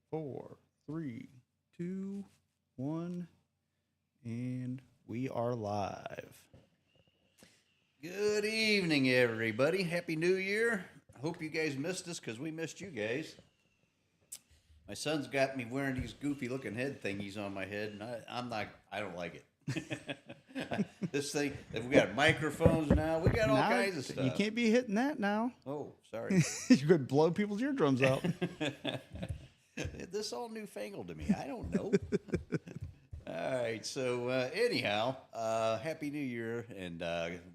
4, 3, 2, 1, and we are live. Good evening, everybody. Happy New Year. I hope you guys missed us because we missed you guys. My son's got me wearing these goofy looking head thingies on my head, and I don't like it. This thing, we got microphones now. We got all kinds of stuff. You can't be hitting that now. Oh, sorry. You could blow people's eardrums out. This all newfangled to me. I don't know. All right. So anyhow, Happy New Year and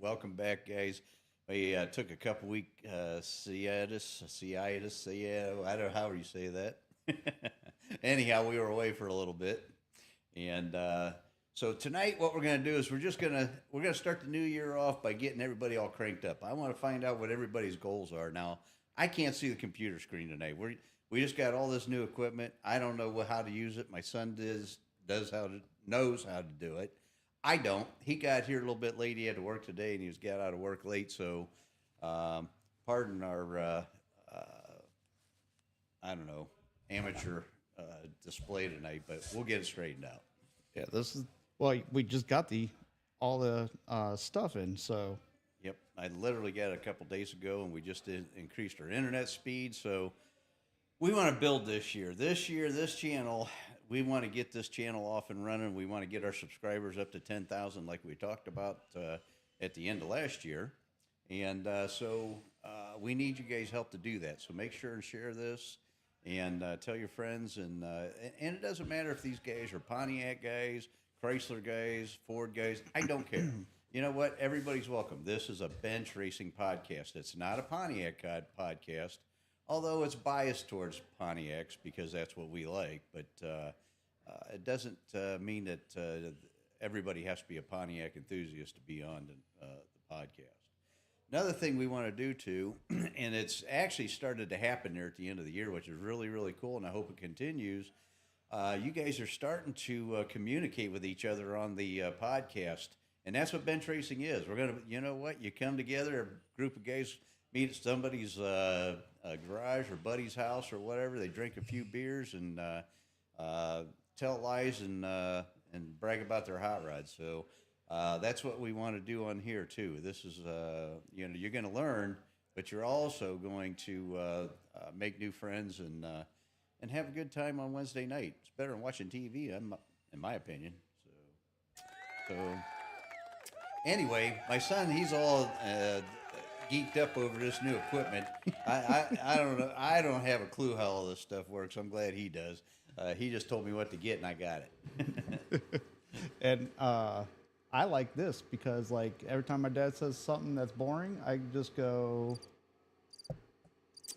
welcome back, guys. We took a couple week hiatus. Yeah, I don't know how you say that. Anyhow, we were away for a little bit, and so tonight, what we're going to do is we're going to start the new year off by getting everybody all cranked up. I want to find out what everybody's goals are. Now, I can't see the computer screen tonight. We just got all this new equipment. I don't know how to use it. My son knows how to do it. I don't. He got here a little bit late. He had to work today, and he got out of work late. So, pardon our I don't know, amateur display tonight, but we'll get it straightened out. Yeah, we just got all the stuff in, so. Yep, I literally got it a couple days ago, and we just increased our internet speed. So we want to build this year. This channel, we want to get this channel off and running. We want to get our subscribers up to 10,000, like we talked about at the end of last year, and so we need you guys' help to do that. So make sure and share this. And tell your friends, and it doesn't matter if these guys are Pontiac guys, Chrysler guys, Ford guys. I don't care. You know what? Everybody's welcome. This is a bench racing podcast. It's not a Pontiac podcast, although it's biased towards Pontiacs because that's what we like. But it doesn't mean that everybody has to be a Pontiac enthusiast to be on the podcast. Another thing we want to do too, and it's actually started to happen there at the end of the year, which is really, really cool, and I hope it continues. You guys are starting to communicate with each other on the podcast, and that's what bench racing is. We're gonna, you know what? You come together, a group of guys meet at somebody's garage or buddy's house or whatever. They drink a few beers and tell lies and brag about their hot rods. So. That's what we want to do on here too. This is, you're going to learn, but you're also going to make new friends and have a good time on Wednesday night. It's better than watching TV, in my opinion. So anyway, my son, he's all geeked up over this new equipment. I don't know. I don't have a clue how all this stuff works. I'm glad he does. He just told me what to get, and I got it. And I like this because, like, every time my dad says something that's boring, I just go.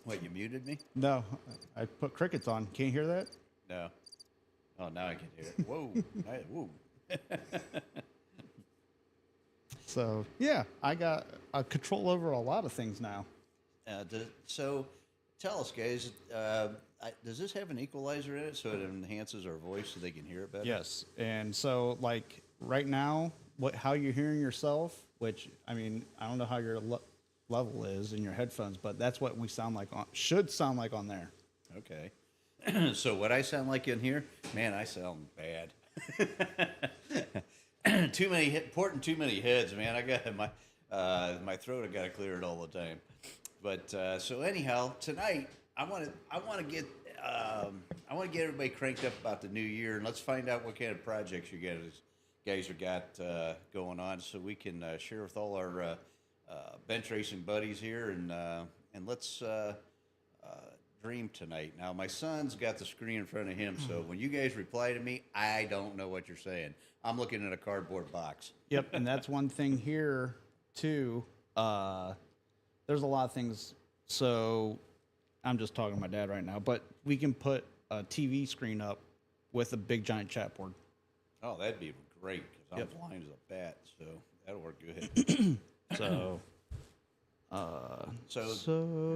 What, you muted me? No, I put crickets on. Can't hear that? No. Oh, now I can hear it. Whoa. Whoa. So, yeah, I got control over a lot of things now. So, tell us, guys, does this have an equalizer in it so it enhances our voice so they can hear it better? Yes, and so, like, right now, how you're hearing yourself, which, I mean, I don't know how your level is in your headphones, but that's what we should sound like on there. Okay. So what I sound like in here, man, I sound bad. Too many heads, man. I got my throat. I got to clear it all the time. But so anyhow, tonight I want to get everybody cranked up about the new year, and let's find out what kind of projects you guys have got going on, so we can share with all our bench racing buddies here, and let's dream tonight. Now, my son's got the screen in front of him, so when you guys reply to me, I don't know what you're saying. I'm looking at a cardboard box. Yep, and that's one thing here too. There's a lot of things. So I'm just talking to my dad right now, but we can put a TV screen up with a big giant chat board. Oh, that'd be great because I'm blind as a bat, so that'll work good. So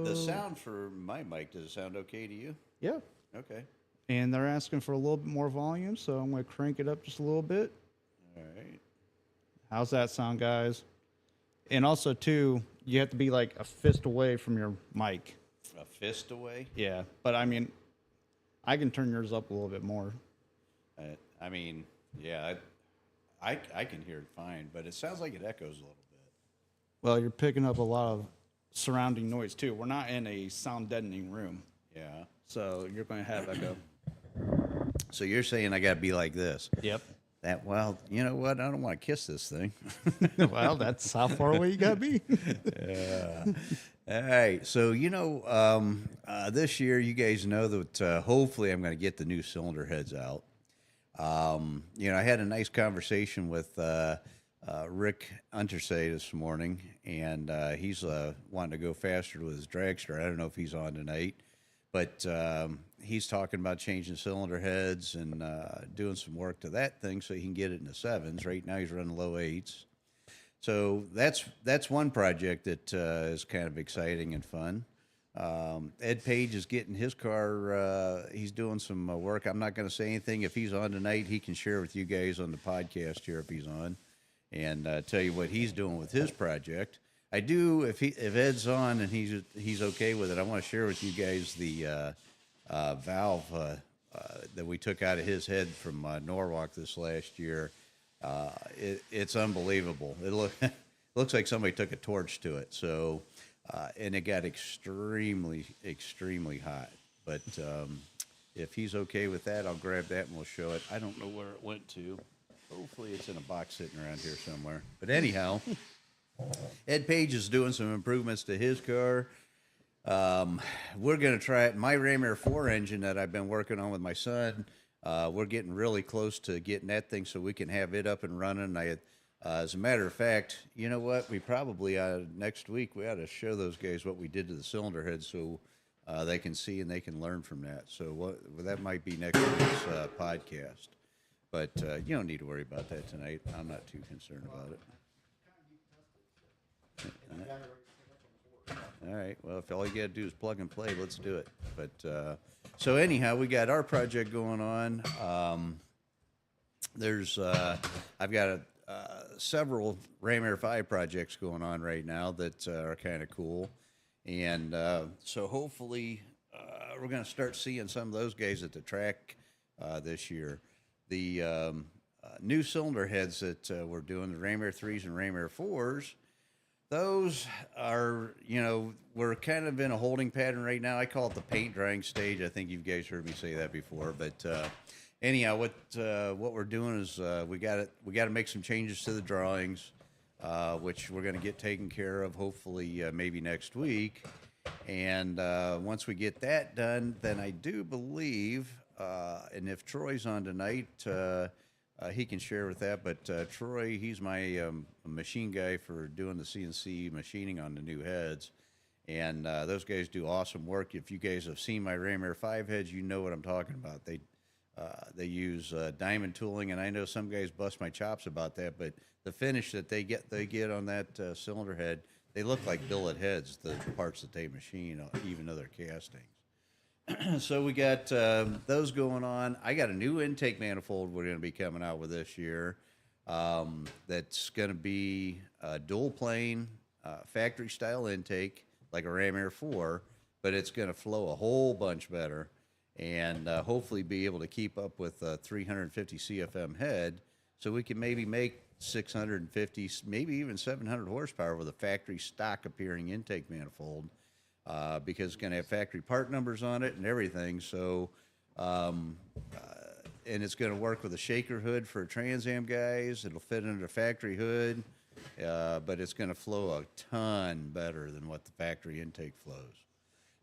the sound for my mic, does it sound okay to you? Yeah. Okay. And they're asking for a little bit more volume, so I'm going to crank it up just a little bit. All right. How's that sound, guys? And also, too, you have to be like a fist away from your mic. A fist away? Yeah, but I mean, I can turn yours up a little bit more. I mean, yeah, I can hear it fine, but it sounds like it echoes a little bit. Well, you're picking up a lot of surrounding noise too. We're not in a sound deadening room, Yeah. so you're going to have echo. So you're saying I got to be like this? Yep. Well, you know what? I don't want to kiss this thing. Well, that's how far away you got to be. Yeah. All right. So, this year, you guys know that hopefully I'm going to get the new cylinder heads out. I had a nice conversation with Rick Untersay this morning, and he's wanting to go faster with his dragster. I don't know if he's on tonight, but he's talking about changing cylinder heads and doing some work to that thing so he can get it in the 7s. Right now, he's running low 8s. So that's one project that is kind of exciting and fun. Ed Page is getting his car. He's doing some work. I'm not going to say anything. If he's on tonight, he can share with you guys on the podcast here if he's on, and tell you what he's doing with his project. I do. If Ed's on and he's okay with it, I want to share with you guys the valve that we took out of his head from Norwalk this last year. It's unbelievable. It looks like somebody took a torch to it. So, and it got extremely, extremely hot. But if he's okay with that, I'll grab that and we'll show it. I don't know where it went to. Hopefully it's in a box sitting around here somewhere. But anyhow, Ed Page is doing some improvements to his car. We're going to try it. My Ram Air 4 engine that I've been working on with my son, we're getting really close to getting that thing so we can have it up and running. As a matter of fact, you know what? We probably next week we ought to show those guys what we did to the cylinder head so they can see and they can learn from that. So that might be next week's podcast. But you don't need to worry about that tonight. I'm not too concerned about it. All right. Well, if all you got to do is plug and play, let's do it. But so anyhow, we got our project going on. I've got several Ram Air 5 projects going on right now that are kind of cool, and so hopefully we're going to start seeing some of those guys at the track this year. The new cylinder heads that we're doing, the Ram Air 3s and Ram Air 4s. Those are, we're kind of in a holding pattern right now. I call it the paint drying stage. I think you guys heard me say that before. But anyhow, what we're doing is we got to make some changes to the drawings, which we're going to get taken care of hopefully maybe next week. And once we get that done, then I do believe, and if Troy's on tonight, he can share with that, but Troy, he's my machine guy for doing the CNC machining on the new heads, and those guys do awesome work. If you guys have seen my Ram Air 5 heads, you know what I'm talking about. They use diamond tooling, and I know some guys bust my chops about that, but the finish that they get on that cylinder head, they look like billet heads, the parts that they machine, even though they're castings. So we got those going on. I got a new intake manifold we're going to be coming out with this year. That's going to be a dual plane, factory style intake, like a Ram Air 4, but it's going to flow a whole bunch better and hopefully be able to keep up with a 350 CFM head, so we can maybe make 650, maybe even 700 horsepower with a factory stock appearing intake manifold. Because it's going to have factory part numbers on it and everything. So, and it's going to work with a shaker hood for Trans Am guys. It'll fit under the factory hood, but it's going to flow a ton better than what the factory intake flows.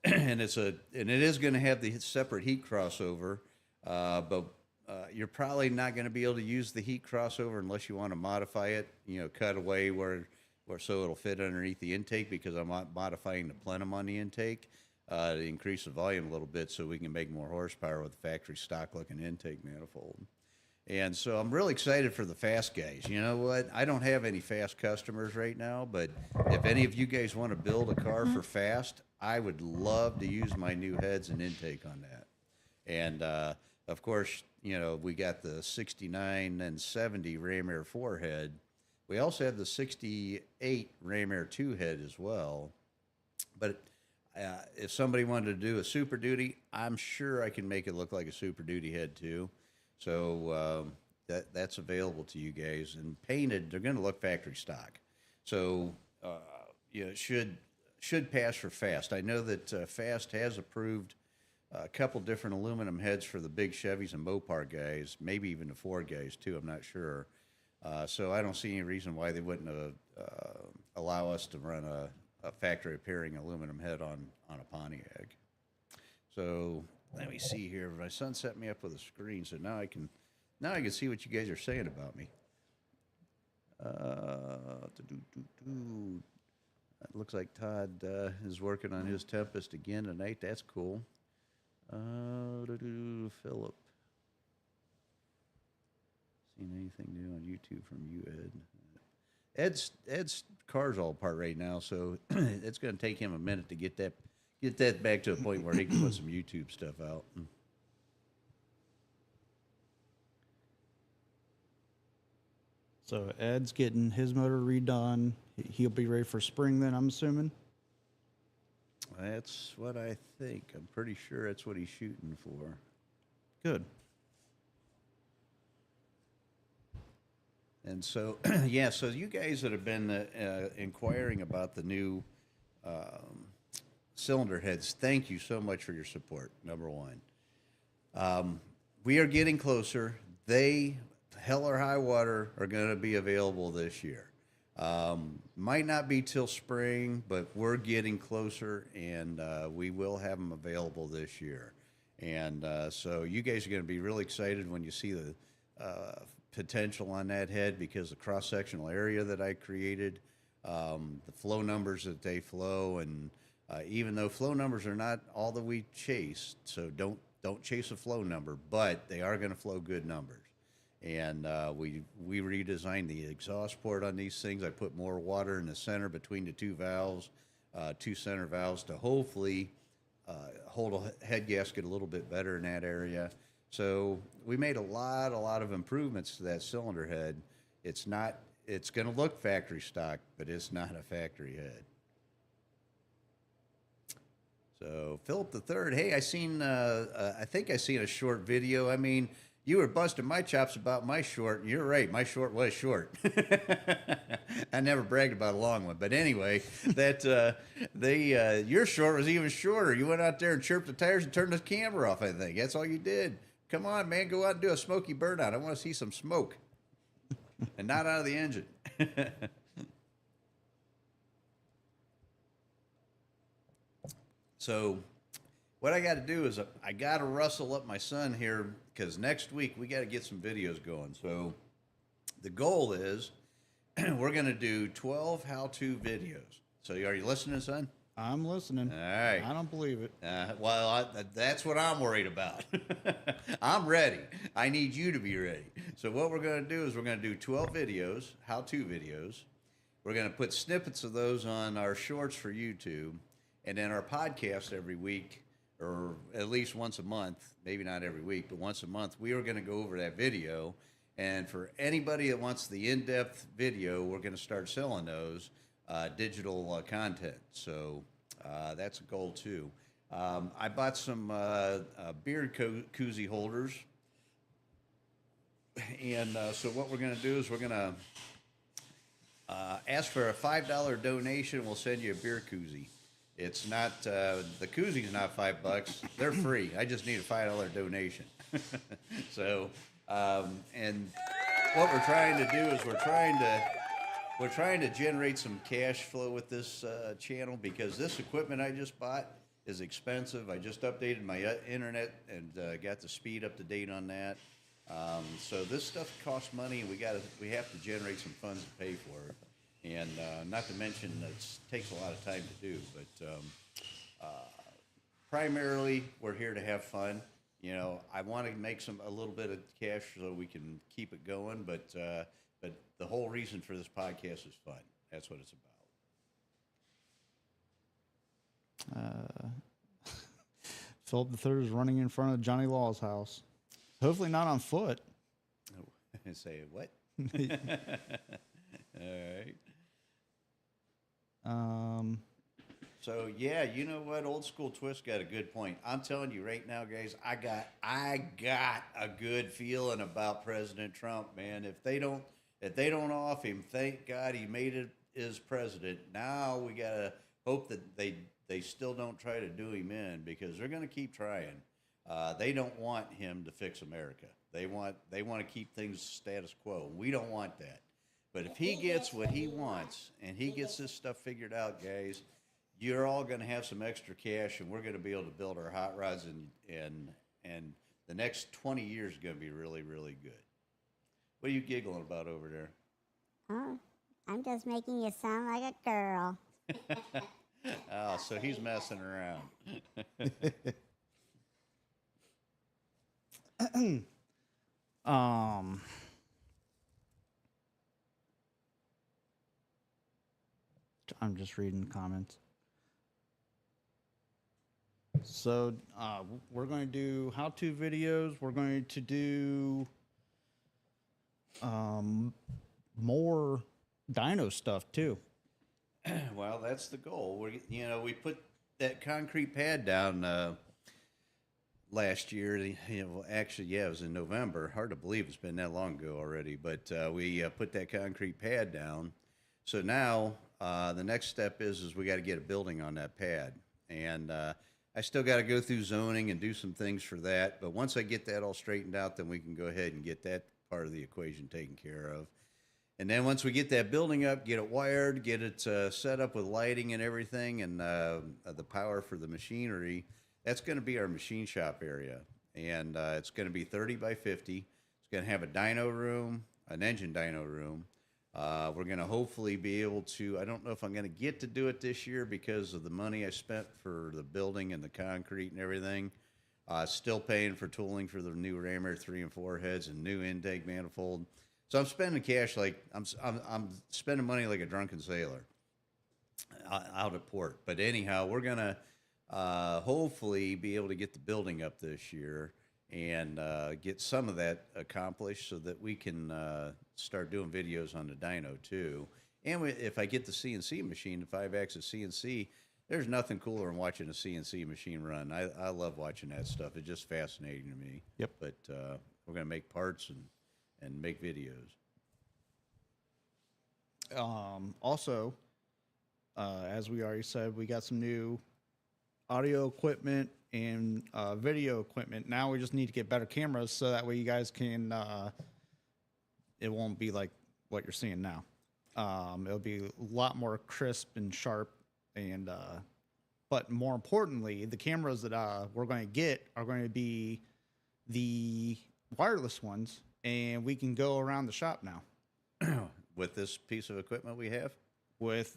And it is going to have the separate heat crossover, but you're probably not going to be able to use the heat crossover unless you want to modify it. Cut away where so it'll fit underneath the intake, because I'm modifying the plenum on the intake to increase the volume a little bit so we can make more horsepower with the factory stock looking intake manifold. And so I'm really excited for the fast guys. You know what? I don't have any fast customers right now, but if any of you guys want to build a car for fast, I would love to use my new heads and intake on that. And of course, we got the 69 and 70 Ram Air 4 head. We also have the 68 Ram Air 2 head as well. But If somebody wanted to do a Super Duty, I'm sure I can make it look like a Super Duty head too. So that's available to you guys. And painted, they're going to look factory stock. So it should pass for Fast. I know that Fast has approved a couple different aluminum heads for the big Chevys and Mopar guys, maybe even the Ford guys too. I'm not sure. So I don't see any reason why they wouldn't allow us to run a factory appearing aluminum head on a Pontiac. So let me see here. My son set me up with a screen, so now I can see what you guys are saying about me. It looks like Todd is working on his Tempest again tonight. That's cool. Philip. Seen anything new on YouTube from you, Ed? Ed's car's all apart right now, so it's going to take him a minute to get that back to a point where he can put some YouTube stuff out. So Ed's getting his motor redone. He'll be ready for spring then, I'm assuming? That's what I think. I'm pretty sure that's what he's shooting for. Good. And so, yeah, so you guys that have been inquiring about the new cylinder heads, thank you so much for your support, number one. We are getting closer. Hell or high water, are going to be available this year. Might not be till spring, but we're getting closer, and we will have them available this year. And so you guys are going to be really excited when you see the potential on that head, because the cross-sectional area that I created, the flow numbers that they flow, and even though flow numbers are not all that we chase, so don't chase a flow number, but they are going to flow good numbers. And we redesigned the exhaust port on these things. I put more water in the center between the two valves, two center valves, to hopefully hold a head gasket a little bit better in that area. So we made a lot of improvements to that cylinder head. It's going to look factory stock, but it's not a factory head. So Philip the Third, hey, I think I seen a short video. I mean, you were busting my chops about my short, and you're right, my short was short. I never bragged about a long one, but anyway, your short was even shorter. You went out there and chirped the tires and turned the camera off. I think that's all you did. Come on, man, go out and do a smoky burnout. I want to see some smoke, and not out of the engine. So what I got to do is I got to rustle up my son here, because next week we got to get some videos going. So the goal is we're going to do 12 how-to videos. So are you listening, son? I'm listening. All right. I don't believe it. That's what I'm worried about. I'm ready. I need you to be ready. So what we're going to do is we're going to do 12 videos, how-to videos. We're going to put snippets of those on our shorts for YouTube, and then our podcast every week, or at least once a month, maybe not every week, but once a month, we are going to go over that video. And for anybody that wants the in-depth video, we're going to start selling those digital content. So that's a goal too. I bought some beer koozie holders. And so what we're going to do is we're going to ask for a $5 donation. We'll send you a beer koozie. It's not, the koozie's not $5. They're free. I just need a $5 donation. So, and what we're trying to do is we're trying to generate some cash flow with this channel, because this equipment I just bought is expensive. I just updated my internet and got the speed up to date on that. So this stuff costs money, and we have to generate some funds to pay for it. And not to mention it takes a lot of time to do, but primarily we're here to have fun. You know, I want to make a little bit of cash so we can keep it going, but the whole reason for this podcast is fun. That's what it's about. Philip the Third is running in front of Johnny Law's house. Hopefully not on foot. Say what? All right. So yeah, you know what? Old school twist got a good point. I'm telling you right now, guys. I got a good feeling about President Trump, man. If they don't off him, thank God he made it as president. Now we gotta hope that they still don't try to do him in because they're gonna keep trying. They don't want him to fix America. They want to keep things status quo. We don't want that. But if he gets what he wants and he gets this stuff figured out, guys, you're all going to have some extra cash, and we're going to be able to build our hot rods, and the next 20 years is going to be really, really good. What are you giggling about over there? Oh, I'm just making you sound like a girl. Oh, so he's messing around. Um, I'm just reading the comments. So we're going to do how-to videos. We're going to do more dyno stuff too. Well, that's the goal. We put that concrete pad down last year. Actually, yeah, it was in November. Hard to believe it's been that long ago already. But we put that concrete pad down. So now the next step is we got to get a building on that pad, and I still got to go through zoning and do some things for that. But once I get that all straightened out, then we can go ahead and get that part of the equation taken care of. And then once we get that building up, get it wired, get it set up with lighting and everything, and the power for the machinery, that's going to be our machine shop area. And it's going to be 30 by 50. It's going to have a dyno room, an engine dyno room. We're going to hopefully be able to, I don't know if I'm going to get to do it this year because of the money I spent for the building and the concrete and everything. Still paying for tooling for the new ram air 3 and 4 heads and new intake manifold. So I'm spending cash like I'm spending money like a drunken sailor out at port. But anyhow, we're gonna hopefully be able to get the building up this year and get some of that accomplished so that we can start doing videos on the dyno too. And if I get the CNC machine, the 5-axis CNC, there's nothing cooler than watching a CNC machine run. I love watching that stuff. It's just fascinating to me. Yep. But we're gonna make parts and make videos. Also, as we already said, we got some new audio equipment and video equipment. Now we just need to get better cameras so that way you guys can, it won't be like what you're seeing now. It'll be a lot more crisp and sharp, and but more importantly, the cameras that we're going to get are going to be the wireless ones, and we can go around the shop now With this piece of equipment we have? with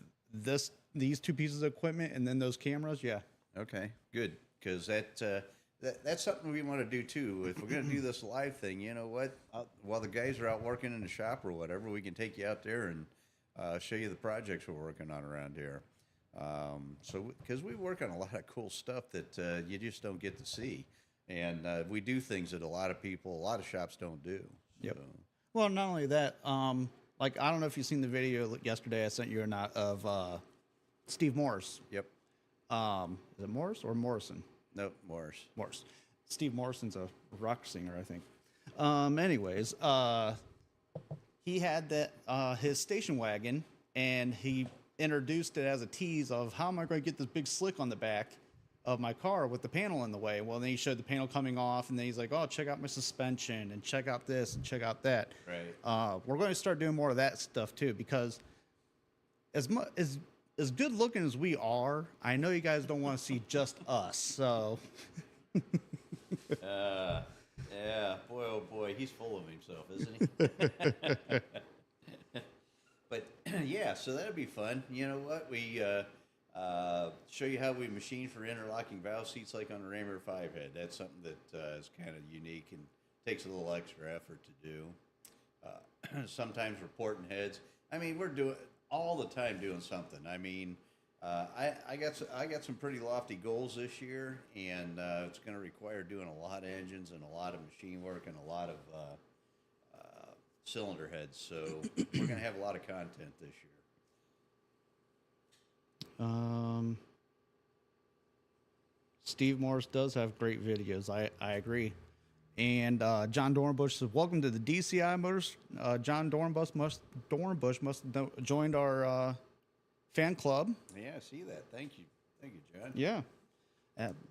these two pieces of equipment and then those cameras. Yeah. Okay, good. Because that's something we want to do too. If we're going to do this live thing, you know what? While the guys are out working in the shop or whatever, we can take you out there and show you the projects we're working on around here. Because we work on a lot of cool stuff that you just don't get to see. And we do things that a lot of shops don't do. Yep. So, Well, not only that, like I don't know if you've seen the video yesterday I sent you or not of Steve Morris. yep. Is it Morris or Morrison? No, Morris. Morris. Steve Morrison's a rock singer, I think. Anyways, he had that his station wagon, and he introduced it as a tease of how am I going to get this big slick on the back of my car with the panel in the way. Well, then he showed the panel coming off, and then he's like, oh, check out my suspension, and check out this, and check out that. Right. We're going to start doing more of that stuff too, because as good looking as we are, I know you guys don't want to see just us. So Yeah, boy, oh boy, he's full of himself, isn't he? But yeah, so that'd be fun. You know what? We show you how we machine for interlocking valve seats like on a Ram Air 5 head. That's something that is kind of unique and takes a little extra effort to do. Sometimes reporting heads. I mean, we're doing all the time doing something. I mean, I got some pretty lofty goals this year, and it's going to require doing a lot of engines and a lot of machine work and a lot of cylinder heads. So we're going to have a lot of content this year. Steve Morris does have great videos. I agree. And John Dornbush says, "Welcome to the DCI Motors." John Dornbush must have joined our fan club. Yeah, I see that. Thank you, John. Yeah,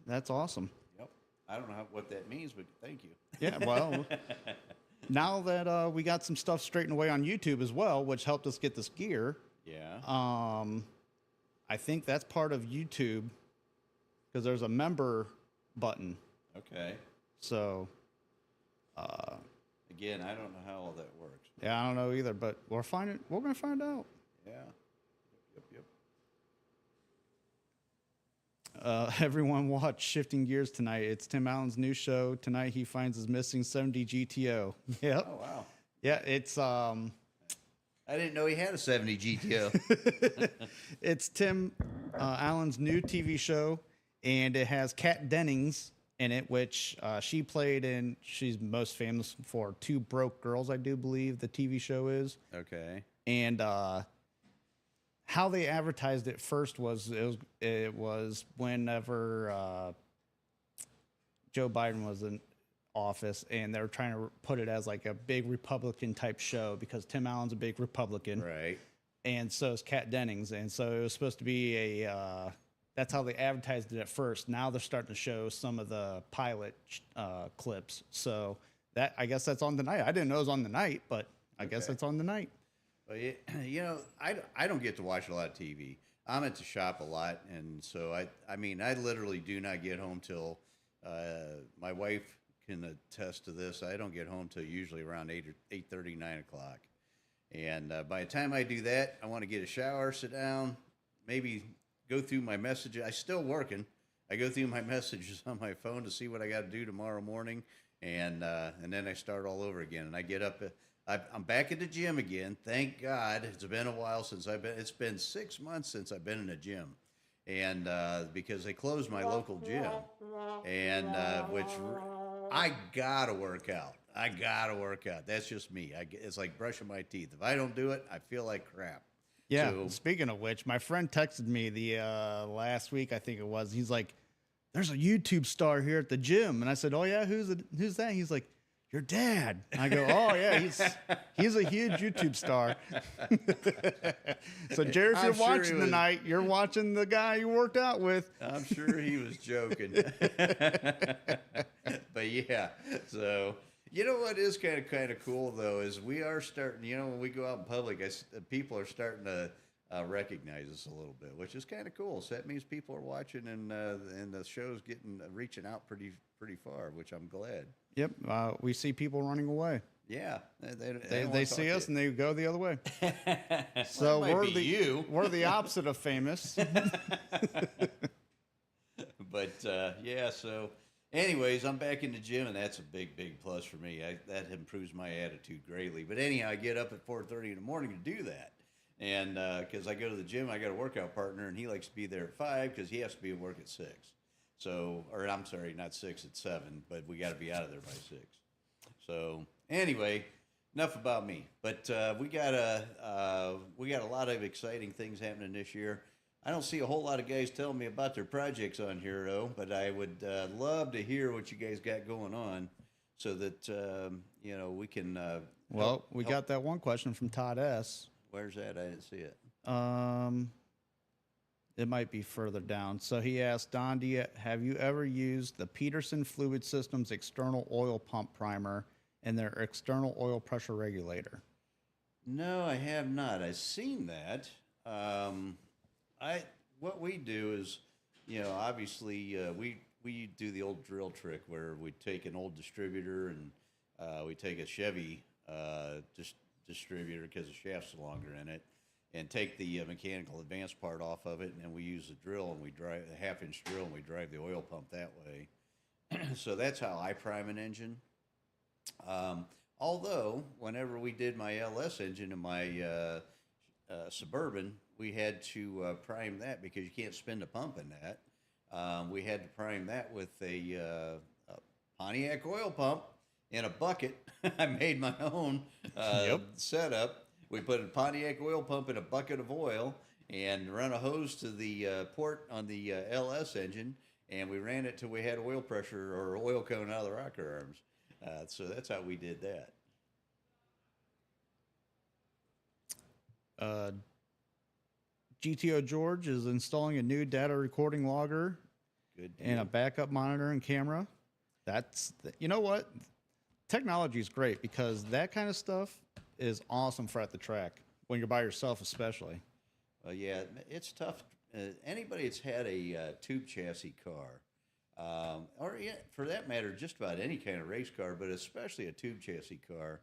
that's awesome. Yep. I don't know what that means, but thank you. Yeah, well, now that we got some stuff straightened away on YouTube as well, which helped us get this gear. Yeah. I think that's part of YouTube because there's a member button. Okay. So, again, I don't know how all that works. yeah, I don't know either, but we're going to find out. Yeah. Yep. Everyone watch Shifting Gears tonight. It's Tim Allen's new show. Tonight he finds his missing 70 GTO. Yep. Oh, wow. Yeah, it's I didn't know he had a 70 GTO. it's Tim Allen's new TV show, and it has Kat Dennings in it, which she played in. She's most famous for Two Broke Girls, I do believe the TV show is. Okay. And how they advertised it first was it was whenever Joe Biden was in office, and they were trying to put it as like a big Republican type show because Tim Allen's a big Republican, Right. and so is Kat Dennings, and so it was supposed to be a. That's how they advertised it at first. Now they're starting to show some of the pilot clips. So that I guess that's on tonight. I didn't know it was on the night, but I guess it's on the night. Well, you know, I don't get to watch a lot of TV. I'm at the shop a lot, and so I mean, I literally do not get home till my wife can attest to this. I don't get home till usually around 8:30, 9 o'clock. And by the time I do that, I want to get a shower, sit down, maybe go through my messages. I'm still working. I go through my messages on my phone to see what I got to do tomorrow morning, and then I start all over again. And I get up. I'm back at the gym again. Thank God. It's been a while since it's been 6 months since I've been in a gym. And because they closed my local gym, and which I gotta work out. That's just me. It's like brushing my teeth. If I don't do it, I feel like crap. Yeah. So, Speaking of which, my friend texted me the last week, I think it was. He's like, "There's a YouTube star here at the gym," and I said, "Oh yeah, who's that?" He's like, "Your dad." I go, "Oh yeah, he's a huge YouTube star." So Jared, if you're watching tonight, you're watching the guy you worked out with. I'm sure he was joking. But yeah, so you know what is kind of cool though is we are starting. You know, when we go out in public, people are starting to recognize us a little bit, which is kind of cool. So that means people are watching, and the show's reaching out pretty far, which I'm glad. Yep, we see people running away. Yeah, They see us and they go the other way. So well, we're the opposite of famous. But yeah, so anyways, I'm back in the gym, and that's a big plus for me. That improves my attitude greatly. But anyhow, I get up at 4:30 in the morning to do that, and because I go to the gym, I got a workout partner, and he likes to be there at 5 because he has to be at work at 6. So, or I'm sorry, not 6, at 7, but we got to be out of there by 6. So anyway, enough about me. But we got a lot of exciting things happening this year. I don't see a whole lot of guys telling me about their projects on here, though. But I would love to hear what you guys got going on, so that you know, we can. Well, we got that one question from Todd S. Where's that? I didn't see it. It might be further down. So he asked, Don, have you ever used the Peterson Fluid Systems external oil pump primer and their external oil pressure regulator? No, I have not. I've seen that. What we do is, you know, obviously we do the old drill trick where we take an old distributor and we take a Chevy distributor because the shaft's longer in it, and take the mechanical advance part off of it, and then we use the drill, and we drive a 1/2-inch drill, and we drive the oil pump that way. So that's how I prime an engine. Although, whenever we did my LS engine in my Suburban, we had to prime that because you can't spin the pump in that. We had to prime that with a Pontiac oil pump in a bucket. I made my own setup. We put a Pontiac oil pump in a bucket of oil and run a hose to the port on the LS engine, and we ran it till we had oil pressure or oil coming out of the rocker arms. So that's how we did that. GTO George is installing a new data recording logger Good and a deal. backup monitor and camera. You know what? Technology is great because that kind of stuff is awesome for at the track when you're by yourself, especially. Yeah, it's tough. Anybody that's had a tube chassis car, or yeah, for that matter, just about any kind of race car, but especially a tube chassis car,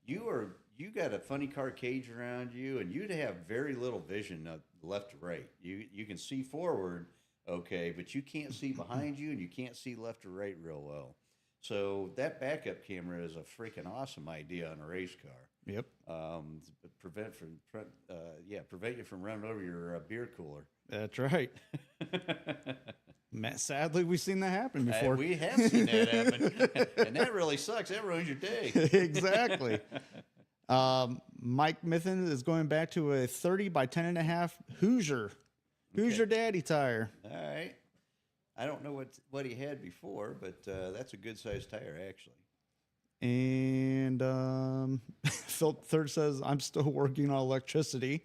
you got a funny car cage around you, and you'd have very little vision left to right. You can see forward, okay, but you can't see behind you, and you can't see left or right real well. So that backup camera is a freaking awesome idea on a race car. Yep. Prevent you from running over your beer cooler. That's right. Sadly, we've seen that happen before. We have seen that happen, and that really sucks. That ruins your day. Exactly. Mike Mithen is going back to a 30 by 10.5 Hoosier. Hoosier Daddy tire. All right. I don't know what he had before, but that's a good sized tire, actually. And Phil Third says, I'm still working on electricity.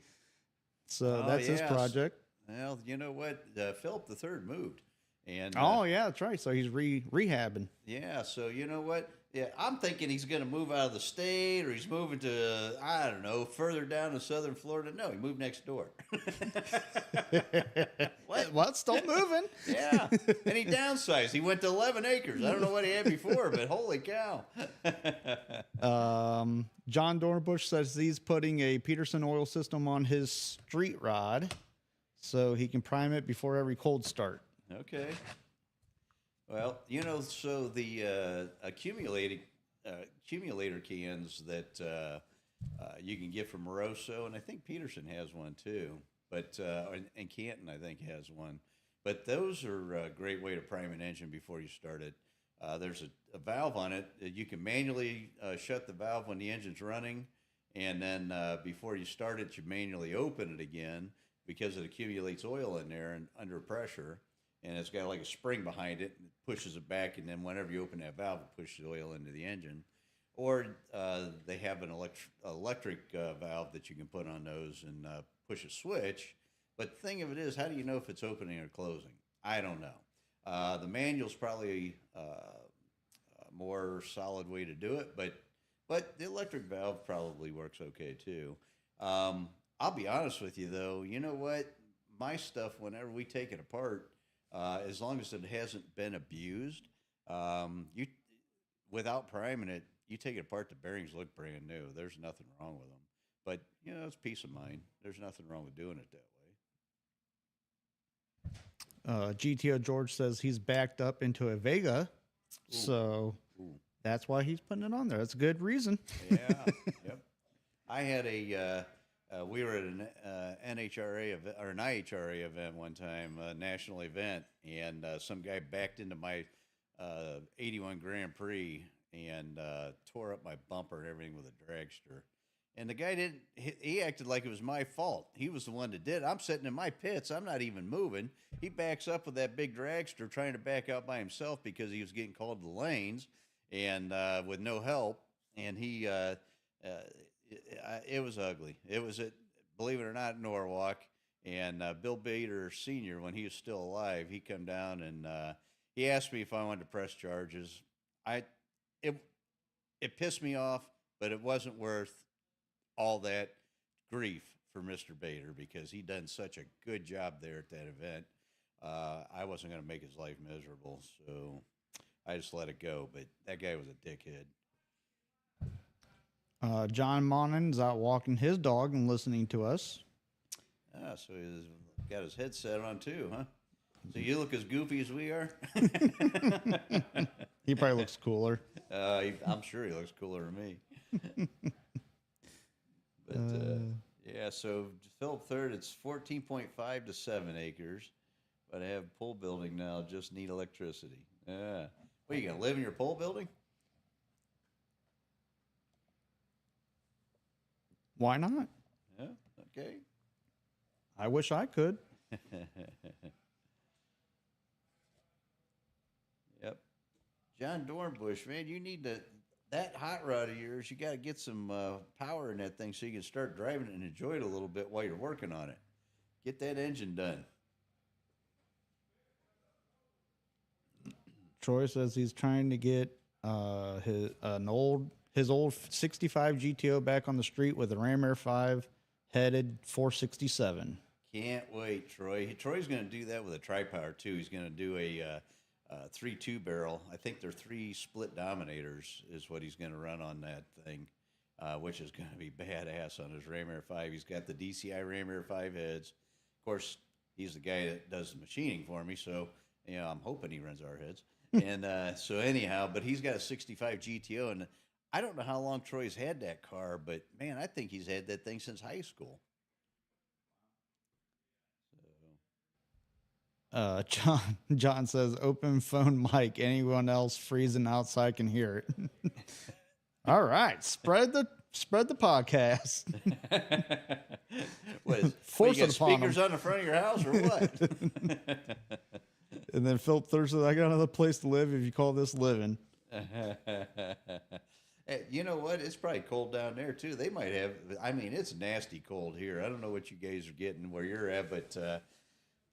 So that's his project. Well, you know what? Philip the Third moved. And yeah, that's right. So he's rehabbing. Yeah, so you know what? Yeah, I'm thinking he's going to move out of the state, or he's moving to, I don't know, further down to southern Florida. No, he moved next door. Well, it's still moving. Yeah, and he downsized. He went to 11 acres. I don't know what he had before, but holy cow. John Dornbush says he's putting a Peterson oil system on his street rod so he can prime it before every cold start. Okay. Well, you know, so the accumulator cans that you can get from Moroso, and I think Peterson has one too, but and Canton I think has one. But those are a great way to prime an engine before you start it. There's a valve on it. You can manually shut the valve when the engine's running, and then before you start it, you manually open it again because it accumulates oil in there and under pressure. And it's got like a spring behind it, and it pushes it back, and then whenever you open that valve, it pushes oil into the engine. Or they have an electric valve that you can put on those and push a switch. But the thing of it is, how do you know if it's opening or closing? I don't know. The manual's probably a more solid way to do it, but the electric valve probably works okay too. I'll be honest with you, though. You know what? My stuff, whenever we take it apart, as long as it hasn't been abused, you without priming it, you take it apart, the bearings look brand new. There's nothing wrong with them. But, you know, it's peace of mind. There's nothing wrong with doing it that way. GTO George says he's backed up into a Vega, so that's why he's putting it on there. That's a good reason. Yeah, yep. I had we were at an NHRA event, or an IHRA event one time, a national event, and some guy backed into my 81 Grand Prix and tore up my bumper and everything with a dragster. And the guy he acted like it was my fault. He was the one that did it. I'm sitting in my pits. I'm not even moving. He backs up with that big dragster trying to back out by himself because he was getting called to the lanes and with no help. And he it was ugly. It was at, believe it or not, Norwalk. And Bill Bader Sr., when he was still alive, he come down and he asked me if I wanted to press charges. It pissed me off, but it wasn't worth all that grief for Mr. Bader because he done such a good job there at that event. I wasn't going to make his life miserable, so I just let it go. But that guy was a dickhead. John Monan's out walking his dog and listening to us. So he's got his headset on too, huh? So you look as goofy as we are? He probably looks cooler. I'm sure he looks cooler than me. But yeah, so Philip Third, it's 14.5 to 7 acres, but I have pole building now. Just need electricity. Yeah. What, you gonna live in your pole building? Why not? Yeah. Okay. I wish I could. John Dornbush, man, you need that hot rod of yours. You got to get some power in that thing so you can start driving it and enjoy it a little bit while you're working on it. Get that engine done. Troy says he's trying to get his old 65 GTO back on the street with a Ram Air 5 headed 467. Can't wait, Troy. Troy's going to do that with a tri-power too. He's going to do a 3.2 barrel. I think they're 3 split dominators is what he's going to run on that thing, which is going to be badass on his Ram Air 5. He's got the DCI Ram Air 5 heads. Of course, he's the guy that does the machining for me, so I'm hoping he runs our heads. And so anyhow, but he's got a 65 GTO, and I don't know how long Troy's had that car, but man, I think he's had that thing since high school. John says open phone mic. Anyone else freezing outside can hear it. All right, spread the podcast. What is, Force you it got upon speakers on the front of your house or what? And then Philip Thurston, I got another place to live if you call this living. Hey, you know what? It's probably cold down there too. They might have. I mean, it's nasty cold here. I don't know what you guys are getting where you're at, but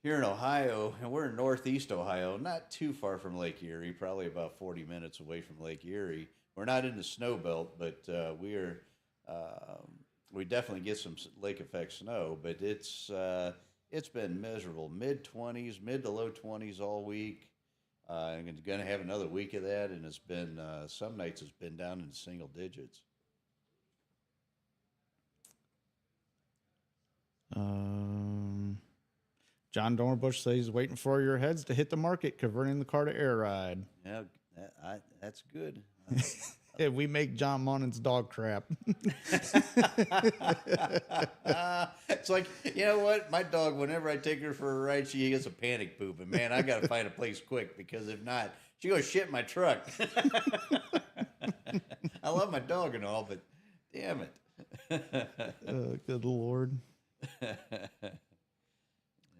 here in Ohio, and we're in northeast Ohio, not too far from Lake Erie, probably about 40 minutes away from Lake Erie. We're not in the snow belt, but we are. We definitely get some lake effect snow, but it's been miserable. Mid-20s, mid to low 20s all week. I'm going to have another week of that, and it's been some nights it's been down in single digits. John Dornbush says he's waiting for your heads to hit the market, converting the car to air ride. Yeah, that's good. Yeah, we make John Monin's dog crap. It's like, you know what? My dog, whenever I take her for a ride, she gets a panic poop. And man, I got to find a place quick because if not, she goes shit in my truck. I love my dog and all, but damn it. Good Lord.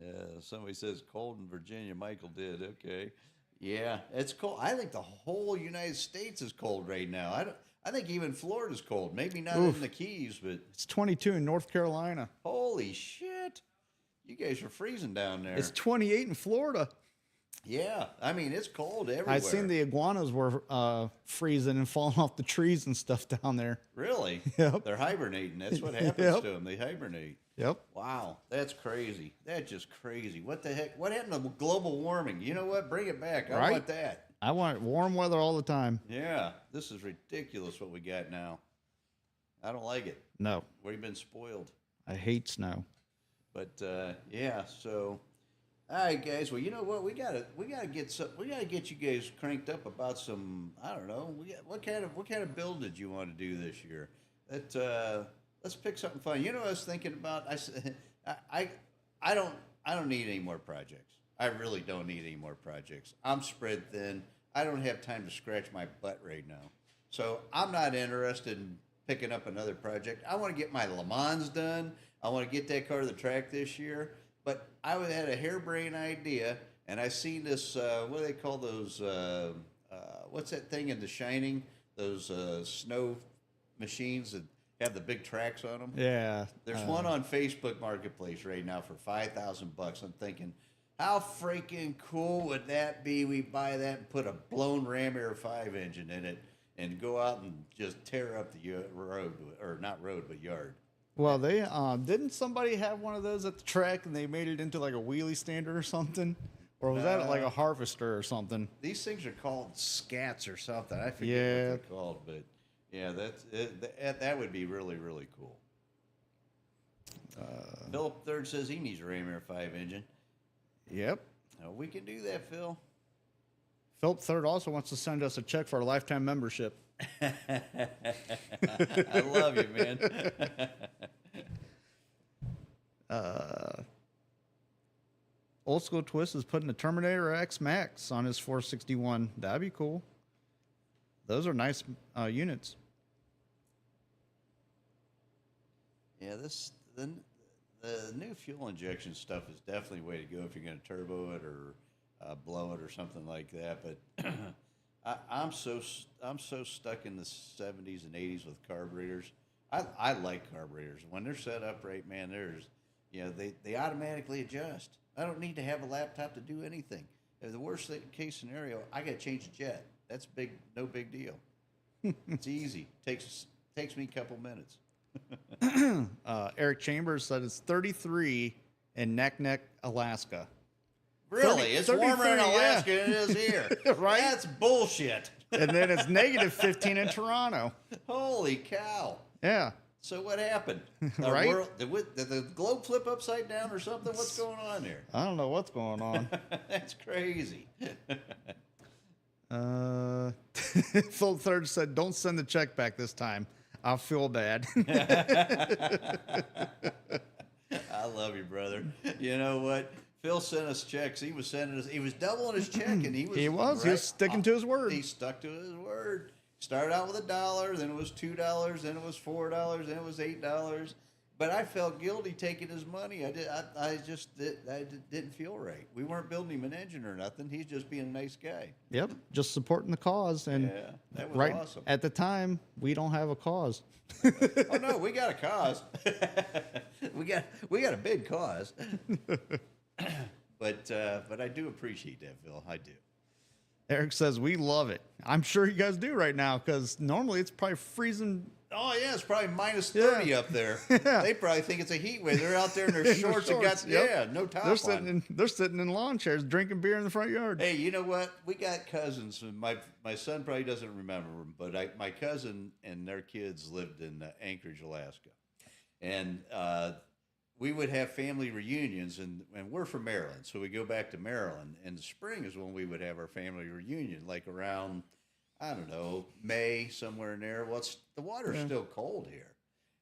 Yeah, somebody says cold in Virginia. Michael did. Okay. Yeah, it's cold. I think the whole United States is cold right now. I think even Florida's cold. Maybe not in the Keys, but It's 22 in North Carolina. holy shit. You guys are freezing down there. It's 28 in Florida. Yeah, I mean, it's cold everywhere. I seen the iguanas were freezing and falling off the trees and stuff down there. Really? Yep. They're hibernating. That's what happens Yep. to them. They hibernate. Yep. Wow, that's crazy. That's just crazy. What the heck? What happened to global warming? You know what? Bring it back. I Right? want that. I want warm weather all the time. Yeah, this is ridiculous what we got now. I don't like it. No, We've been spoiled. I hate snow. But yeah, so all right, guys. Well, you know what? We gotta get you guys cranked up about some. I don't know. What kind of build did you want to do this year? Let's pick something fun. You know what I was thinking about? I don't need any more projects. I really don't need any more projects. I'm spread thin. I don't have time to scratch my butt right now. So I'm not interested in picking up another project. I want to get my Le Mans done. I want to get that car to the track this year. But I had a harebrained idea, and I seen this, what do they call those, what's that thing in The Shining? Those snow machines that have the big tracks on them? Yeah. There's one on Facebook Marketplace right now for $5,000. I'm thinking, how freaking cool would that be? We buy that and put a blown Ram Air 5 engine in it and go out and just tear up the road, or not road, but yard. Well, they didn't somebody have one of those at the track and they made it into like a wheelie stander or something? Or was that like a harvester or something? These things are called scats or something. I forget Yeah. what they're called, but yeah, that's it. That would be really, really cool. Philip Third says he needs a Ram Air 5 engine. Yep. We can do that, Phil. Philip Third also wants to send us a check for a lifetime membership. I love you, man. Old School Twist is putting a Terminator X Max on his 461. That'd be cool. Those are nice units. Yeah, the new fuel injection stuff is definitely the way to go if you're going to turbo it or blow it or something like that. But I'm so stuck in the 70s and 80s with carburetors. I like carburetors when they're set up right, man. They automatically adjust. I don't need to have a laptop to do anything. If the case scenario, I got to change the jet. That's big, no big deal. It's easy. Takes me a couple minutes. Eric Chambers said it's 33 in Naknek, Alaska. Really? It's warmer in 33, Alaska yeah. than it is here. Right? That's bullshit. And then it's negative 15 in Toronto. Holy cow. Yeah. So what happened? Right? Did the globe flip upside down or something? What's going on there? I don't know what's going on. That's crazy. Phil Third said, don't send the check back this time. I'll feel bad. I love you, brother. You know what? Phil sent us checks. He was doubling his check, and he was sticking to his word. He stuck to his word. Started out with $1, then it was $2, then it was $4, then it was $8. But I felt guilty taking his money. I didn't feel right. We weren't building him an engine or nothing. He's just being a nice guy. Yep, just supporting the cause. And Yeah, that was awesome. At the time, we don't have a cause. Oh no, we got a cause. we got a big cause. But I do appreciate that, Phil. I do. Eric says, we love it. I'm sure you guys do right now, because normally it's probably freezing. Oh yeah, it's probably minus 30 up there. Yeah. They probably think it's a heat wave. They're out there in their shorts and got no top on. They're sitting in lawn chairs drinking beer in the front yard. Hey, you know what? We got cousins. My son probably doesn't remember them, but my cousin and their kids lived in Anchorage, Alaska, and we would have family reunions, and we're from Maryland, so we go back to Maryland. And the spring is when we would have our family reunion, like around, I don't know, May, somewhere in there. Well, the water's still cold here,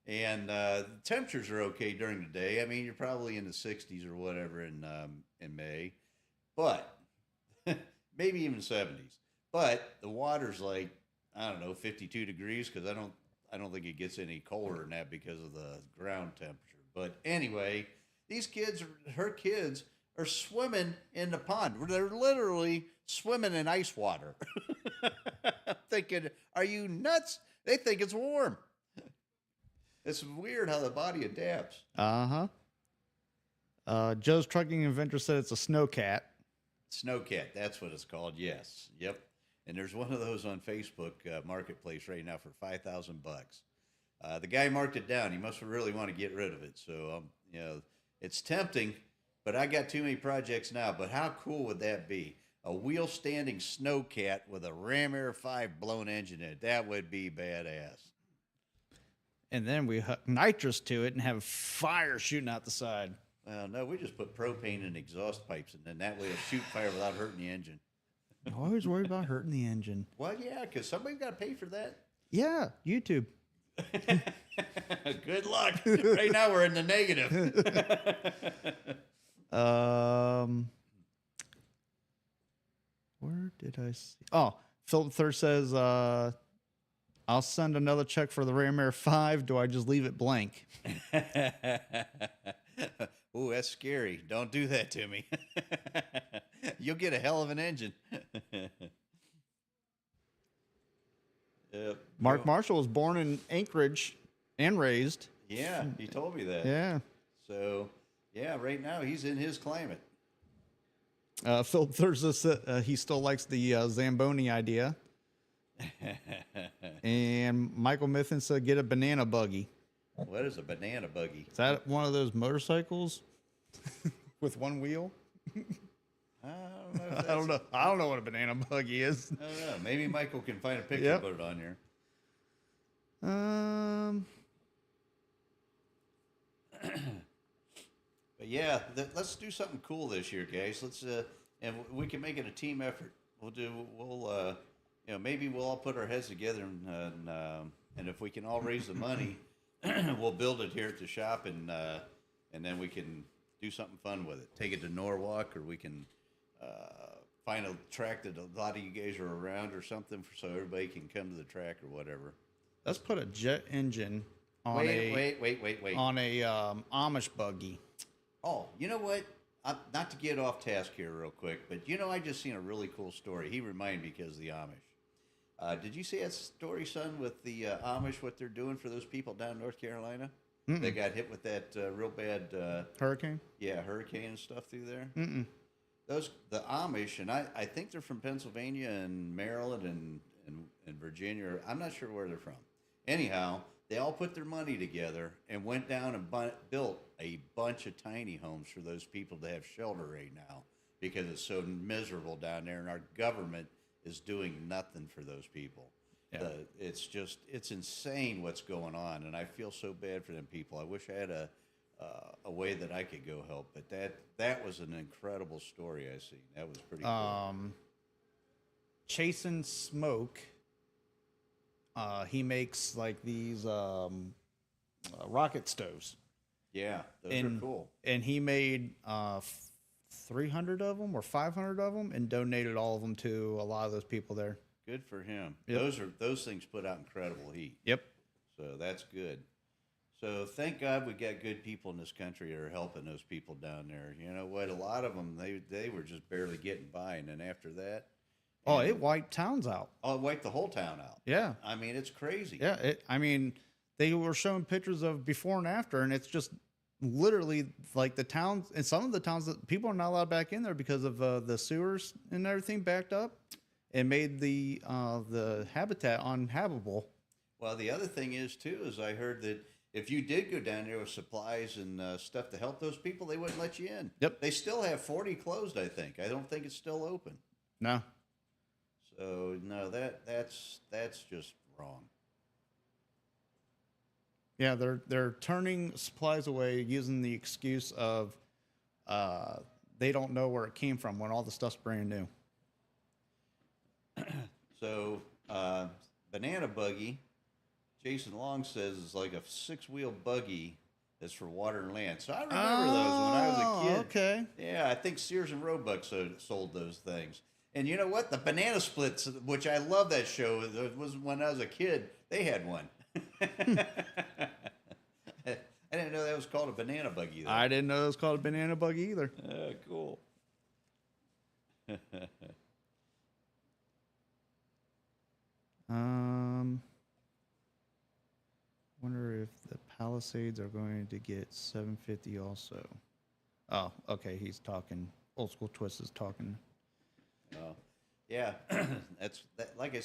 and the temperatures are okay during the day. I mean, you're probably in the 60s or whatever in May, but maybe even 70s. But the water's like, I don't know, 52 degrees, because I don't think it gets any colder than that because of the ground temperature. But anyway, her kids are swimming in the pond. They're literally swimming in ice water. I'm thinking, are you nuts? They think it's warm. It's weird how the body adapts. Uh-huh. Joe's Trucking Inventor said it's a snowcat. Snowcat, that's what it's called. Yes. Yep. And there's one of those on Facebook Marketplace right now for $5,000. The guy marked it down. He must really want to get rid of it. So, it's tempting, but I got too many projects now. But how cool would that be? A wheel-standing snowcat with a Ram Air 5 blown engine in it. That would be badass. And then we hook nitrous to it and have fire shooting out the side. Well, no, we just put propane in exhaust pipes, and then that way it'll shoot fire without hurting the engine. Always worried about hurting the engine. Well, yeah, because somebody's got to pay for that. Yeah, YouTube. Good luck. Right now we're in the negative. Where did I see? Oh, Philip Third says, I'll send another check for the Ram Air 5. Do I just leave it blank? Ooh, that's scary. Don't do that to me. You'll get a hell of an engine. Yep. Mark Marshall was born in Anchorage and raised. Yeah, he told me that. Yeah. So, yeah, right now he's in his climate. Philip Thursday said he still likes the Zamboni idea. And Michael Mithin said, get a banana buggy. What is a banana buggy? Is that one of those motorcycles with one wheel? I don't know. I don't know what a banana buggy is. I don't know. Maybe Michael can find a picture Yep. and put it on here. But yeah, let's do something cool this year, guys. Let's and we can make it a team effort. Maybe we'll all put our heads together and if we can all raise the money, we'll build it here at the shop and then we can do something fun with it. Take it to Norwalk, or we can find a track that a lot of you guys are around or something, so everybody can come to the track or whatever. Let's put a jet engine on Wait. on a Amish buggy. Oh, you know what? Not to get off task here real quick, but I just seen a really cool story. He reminded me because of the Amish. Did you see that story, son, with the Amish, what they're doing for those people down in North Carolina? They got hit with that real bad Hurricane? hurricane and stuff through there. The Amish, and I think they're from Pennsylvania and Maryland and Virginia. I'm not sure where they're from. Anyhow, they all put their money together and went down and built a bunch of tiny homes for those people to have shelter right now because it's so miserable down there, and our government is doing nothing for those people. Yeah. It's insane what's going on, and I feel so bad for them people. I wish I had a way that I could go help, but that was an incredible story I seen. That was pretty cool. Chasing Smoke, he makes like these rocket stoves. Yeah, those are cool. And he made 300 of them or 500 of them and donated all of them to a lot of those people there. Good for him. Yep. Those things put out incredible heat. Yep. So that's good. So thank God we got good people in this country that are helping those people down there. You know what? A lot of them, they were just barely getting by, and then after that, Oh, it wiped towns out. oh, it wiped the whole town out. Yeah. I mean, it's crazy. Yeah. They were showing pictures of before and after, and it's just literally like the towns, and some of the towns that people are not allowed back in there because of the sewers and everything backed up and made the habitat uninhabitable. Well, the other thing is too is I heard that if you did go down there with supplies and stuff to help those people, they wouldn't let you in. Yep. They still have 40 closed. I think. I don't think it's still open. No. So no, that's just wrong. Yeah, they're turning supplies away using the excuse of they don't know where it came from when all the stuff's brand new. So banana buggy, Jason Long says is like a 6-wheel buggy that's for water and land. So I remember those when I was a kid. Okay. Yeah, I think Sears and Roebuck sold those things. And you know what? The Banana Splits, which I love that show, it was when I was a kid, they had one. I didn't know that was called a banana buggy, though. I didn't know it was called a banana buggy either. Cool. Wonder if the Palisades are going to get 750 also. Oh, okay. He's talking. Old School Twist is talking. Yeah, like I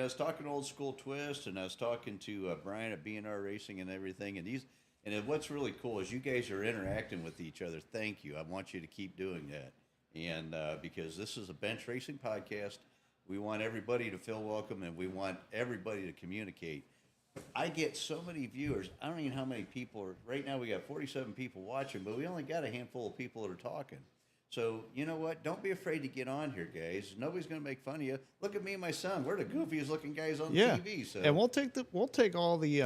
was talking Old School Twist, and I was talking to Brian at B&R Racing and everything, and what's really cool is you guys are interacting with each other. Thank you. I want you to keep doing that, and because this is a bench racing podcast, we want everybody to feel welcome, and we want everybody to communicate. I get so many viewers. I don't even know how many people are. Right now we got 47 people watching, but we only got a handful of people that are talking. So, you know what? Don't be afraid to get on here, guys. Nobody's going to make fun of you. Look at me and my son. We're the goofiest looking guys on TV. So. And we'll take all the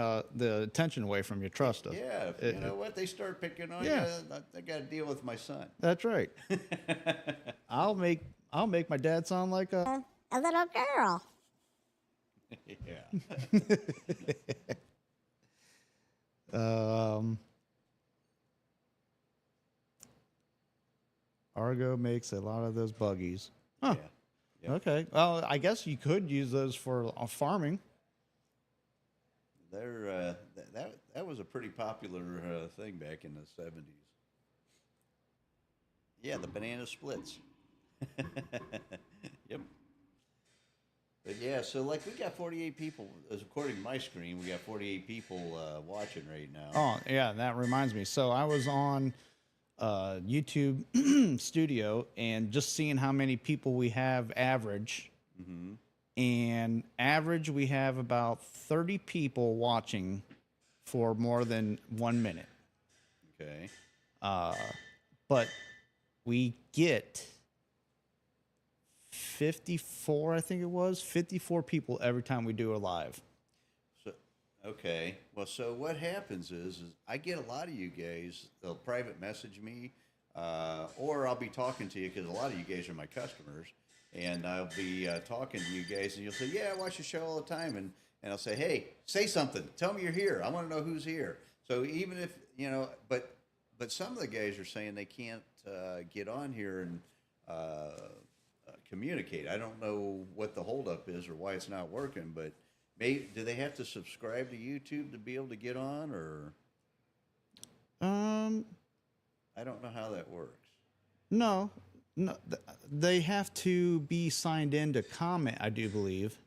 attention away from you. Trust us. Yeah. You know what? They start picking on you. I got to deal with my son. That's right. I'll make my dad sound like A little girl. Yeah. Argo makes a lot of those buggies. Huh. Yeah. Okay. Well, I guess you could use those for farming. They're that was a pretty popular thing back in the 70s. Yeah, the banana splits. Yep. But yeah, so like we got 48 people, as according to my screen, we got 48 people watching right now. Oh, yeah, that reminds me. So I was on YouTube Studio and just seeing how many people we have average. Mm-hmm. And average, we have about 30 people watching for more than 1 minute. Okay. But we get 54, I think it was, 54 people every time we do a live. So, okay. Well, so what happens is I get a lot of you guys, they'll private message me, or I'll be talking to you because a lot of you guys are my customers, and I'll be talking to you guys, and you'll say, yeah, I watch the show all the time, and I'll say, hey, say something. Tell me you're here. I want to know who's here. So even if, but some of the guys are saying they can't get on here and communicate. I don't know what the holdup is or why it's not working, but do they have to subscribe to YouTube to be able to get on, or I don't know how that works. No, no, they have to be signed in to comment, I do believe.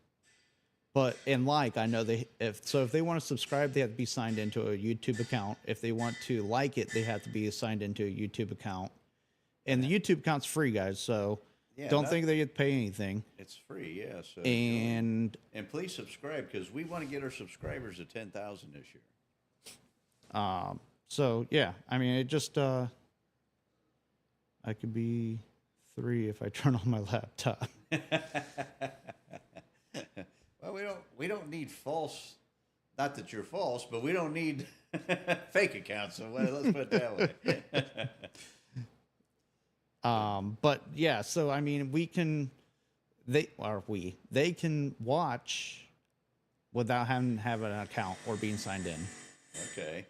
But I know if they want to subscribe, they have to be signed into a YouTube account. If they want to like it, they have to be signed into a YouTube account. And the YouTube account's free, guys. So don't think they get to pay anything. It's free, yeah. So and please subscribe, because we want to get our subscribers to 10,000 this year. So yeah, I mean, it just I could be 3 if I turn on my laptop. Well, we don't need false. Not that you're false, but we don't need fake accounts. So let's put it that way. But yeah, so I mean, they can watch without having to have an account or being signed in. Okay.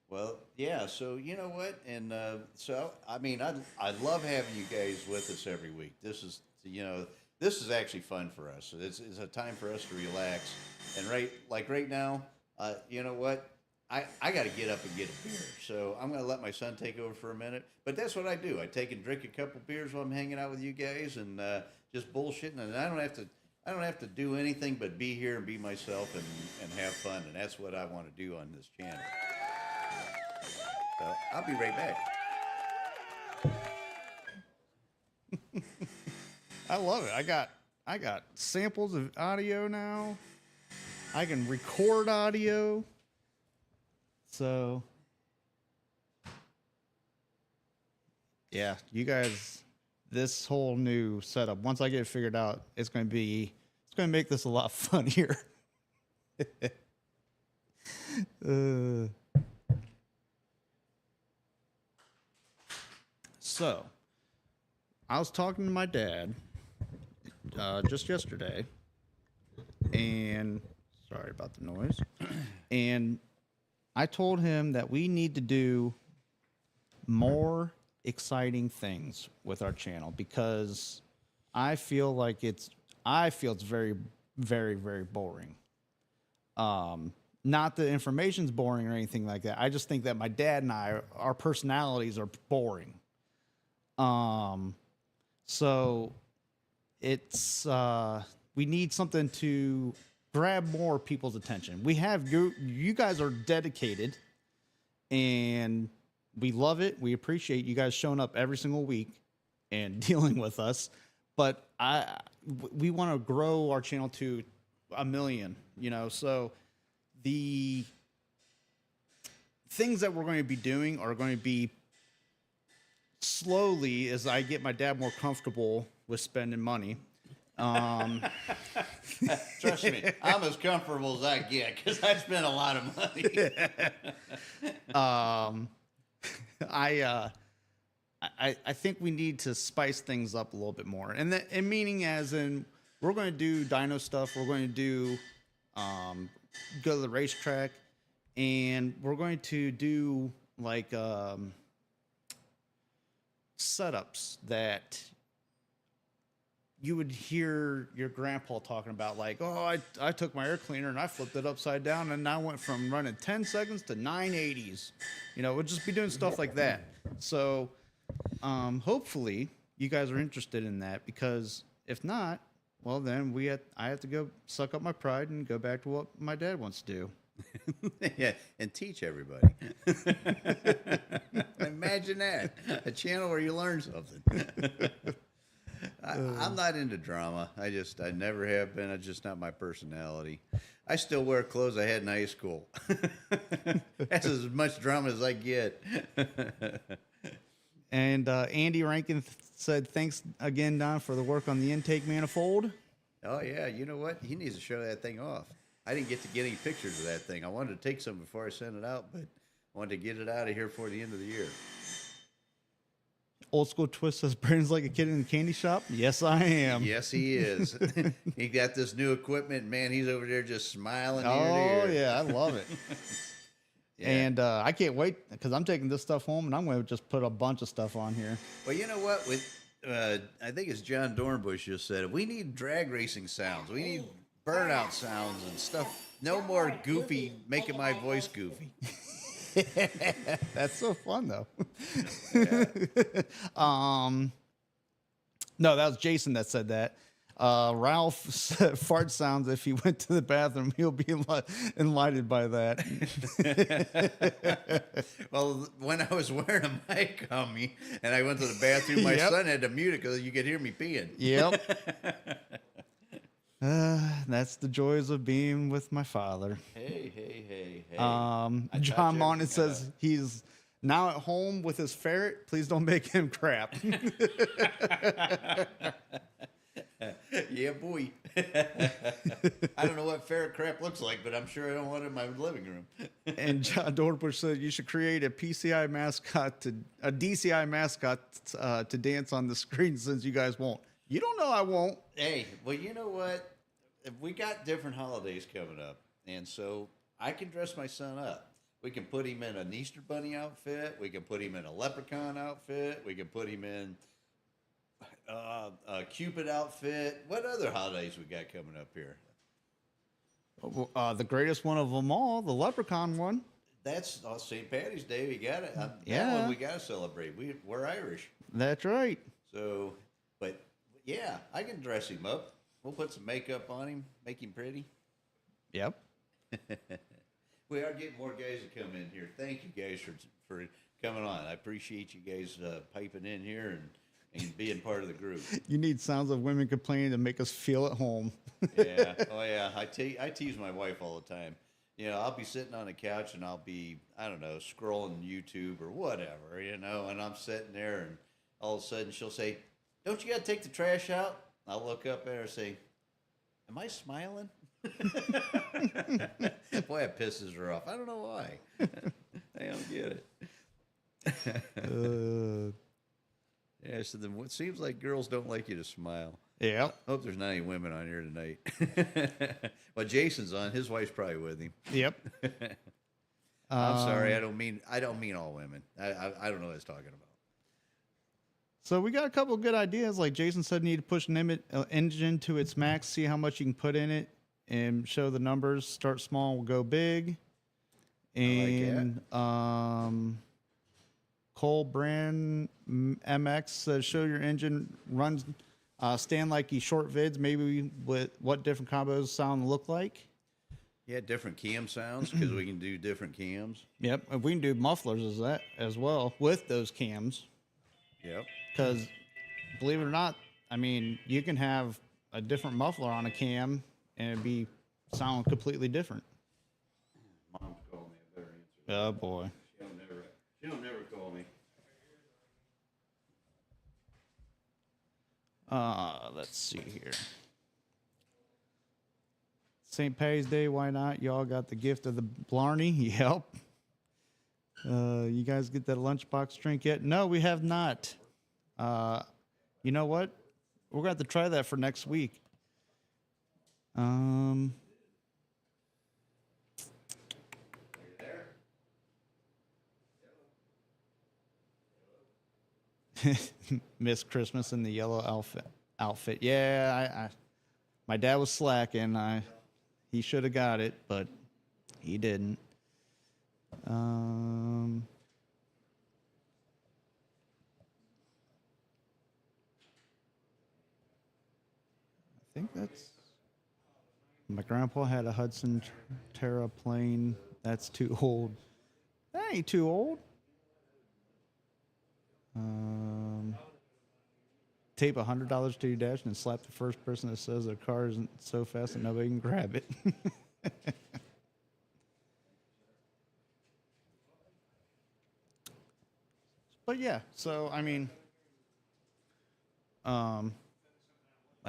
Well, yeah. So you know what, and so I mean, I'd love having you guys with us every week. This is actually fun for us. It's a time for us to relax. And right now, you know what? I got to get up and get a beer. So I'm going to let my son take over for a minute. But that's what I do. I take and drink a couple beers while I'm hanging out with you guys and just bullshitting. And I don't have to do anything but be here and be myself and have fun. And that's what I want to do on this channel. So I'll be right back. I love it. I got samples of audio now. I can record audio. So yeah, you guys, this whole new setup, once I get it figured out, it's going to make this a lot funnier. So I was talking to my dad just yesterday, and sorry about the noise, and I told him that we need to do more exciting things with our channel, because I feel it's very, very, very boring. Not that information's boring or anything like that. I just think that my dad and our personalities are boring. So it's we need something to grab more people's attention. You guys are dedicated, and we love it. We appreciate you guys showing up every single week and dealing with us. But we want to grow our channel to 1 million, so the things that we're going to be doing are going to be slowly as I get my dad more comfortable with spending money. Trust me, I'm as comfortable as I get, because I spend a lot of money. I think we need to spice things up a little bit more, and meaning as in we're going to do dyno stuff. We're going to do go to the racetrack, and we're going to do like setups that you would hear your grandpa talking about, like, oh, I took my air cleaner and I flipped it upside down and I went from running 10 seconds to 980s. We'll just be doing stuff like that. So hopefully you guys are interested in that, because if not, well, then I have to go suck up my pride and go back to what my dad wants to do. Yeah, and teach everybody. Imagine that. A channel where you learn something. I'm not into drama. I never have been. It's just not my personality. I still wear clothes I had in high school. That's as much drama as I get. And Andy Rankin said, thanks again, Don, for the work on the intake manifold. Oh, yeah. You know what? He needs to show that thing off. I didn't get to get any pictures of that thing. I wanted to take some before I sent it out, but I wanted to get it out of here before the end of the year. Old School Twist says, Brandon's like a kid in the candy shop. Yes, I am. Yes, he is. He got this new equipment. Man, he's over there just smiling. Oh, yeah. I love it. Yeah. And I can't wait, because I'm taking this stuff home, and I'm going to just put a bunch of stuff on here. Well, you know what? I think it's John Dornbush just said it. We need drag racing sounds. We need burnout sounds and stuff. No more goofy, making my voice goofy. That's so fun though. Yeah. No, that was Jason that said that. Ralph said fart sounds. If he went to the bathroom, he'll be enlightened by that. Well, when I was wearing a mic on me and I went to the bathroom, my son had to mute it because you could hear me peeing. Yep. That's the joys of being with my father. Hey. John Monton says he's now at home with his ferret. Please don't make him crap. Yeah, boy. I don't know what ferret crap looks like, but I'm sure I don't want it in my living room. And John Dornbush said you should create a DCI mascot to dance on the screen since you guys won't. You don't know I won't. Hey, well, you know what? We got different holidays coming up, and so I can dress my son up. We can put him in an Easter Bunny outfit. We can put him in a leprechaun outfit. We can put him in a Cupid outfit. What other holidays we got coming up here? The greatest one of them all, the leprechaun one. That's St. Patty's Day. We got it. That Yeah. one we got to celebrate. We're Irish. That's right. So, but yeah, I can dress him up. We'll put some makeup on him, make him pretty. Yep. We are getting more guys to come in here. Thank you guys for coming on. I appreciate you guys piping in here and being part of the group. You need sounds of women complaining to make us feel at home. Yeah. Oh yeah. I tease my wife all the time. You know, I'll be sitting on the couch and I'll be, I don't know, scrolling YouTube or whatever, you know, and I'm sitting there and all of a sudden she'll say, "Don't you got to take the trash out?" I'll look up at her and say, "Am I smiling?" Boy, it pisses her off. I don't know why. I don't get it. Yeah, so then it seems like girls don't like you to smile. Yep. Hope there's not any women on here tonight. Well, Jason's on. His wife's probably with him. Yep. I'm sorry. I don't mean all women. I don't know what I was talking about. So we got a couple of good ideas. Like Jason said, need to push an engine to its max, see how much you can put in it, and show the numbers. Start small, we'll go big. And Cole Brand MX says, show your engine runs, stand like you short vids, maybe with what different combos sound look like. Yeah, different cam sounds because we can do different cams. Yep, and we can do mufflers as well with those cams. Yep. Because believe it or not, I mean, you can have a different muffler on a cam and it'd be sound completely different. Mom's calling me. I better answer. Oh boy. She'll never call me. Let's see here. St. Patty's Day, why not? Y'all got the gift of the Blarney. Yep. You guys get that lunchbox drink yet? No, we have not. You know what? We're going to have to try that for next week. Miss Christmas in the yellow outfit. Yeah, my dad was slacking. He should have got it, but he didn't. I think that's. My grandpa had a Hudson Terra plane. That's too old. That ain't too old. Tape $100 to your dash and slap the first person that says their car isn't so fast that nobody can grab it. But yeah, so I mean, my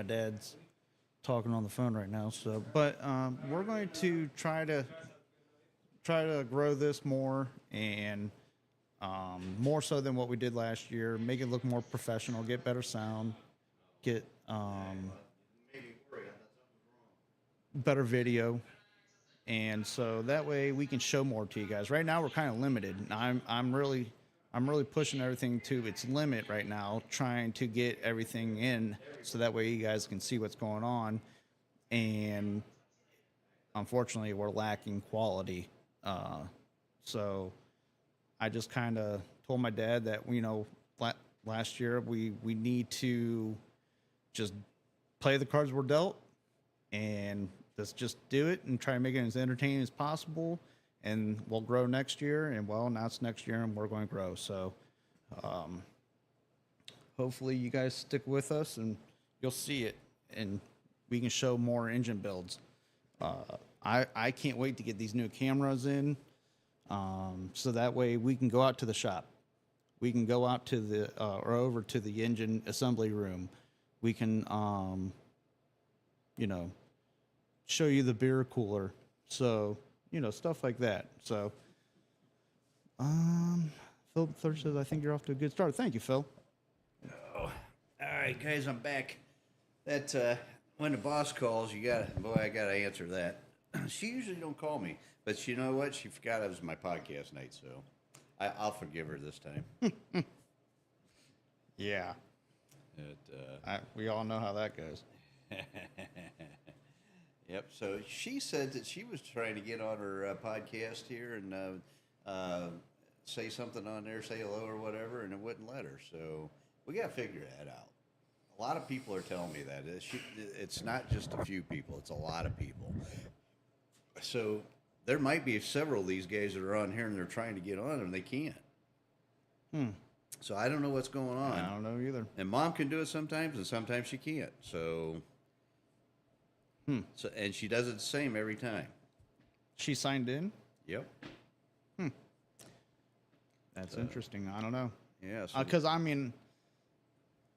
dad's talking on the phone right now. So, but we're going to try to grow this more and more so than what we did last year. Make it look more professional. Get better sound. Get better video. And so that way we can show more to you guys. Right now we're kind of limited. I'm really I'm really pushing everything to its limit right now, trying to get everything in so that way you guys can see what's going on. And unfortunately, we're lacking quality. So I just kind of told my dad that, last year we need to just play the cards we're dealt and let's just do it and try to make it as entertaining as possible. And we'll grow next year. And well, now it's next year and we're going to grow. So hopefully you guys stick with us and you'll see it and we can show more engine builds. I can't wait to get these new cameras in. So that way we can go out to the shop. We can go out to the, or over to the engine assembly room. We can, show you the beer cooler. So, stuff like that. So, Phil Third says, I think you're off to a good start. Thank you, Phil. Oh, all right, guys, I'm back. That, when the boss calls, I gotta answer that. She usually don't call me, but you know what? She forgot it was my podcast night, so I'll forgive her this time. Yeah. We all know how that goes. Yep. So she said that she was trying to get on her podcast here and say something on there, say hello or whatever, and it wouldn't let her. So we got to figure that out. A lot of people are telling me that. It's not just a few people. It's a lot of people. So there might be several of these guys that are on here and they're trying to get on and they can't. So I don't know what's going on. I don't know either. And Mom can do it sometimes and sometimes she can't. So, and she does it the same every time. She signed in? Yep. That's interesting. I don't know. Yeah. So Because,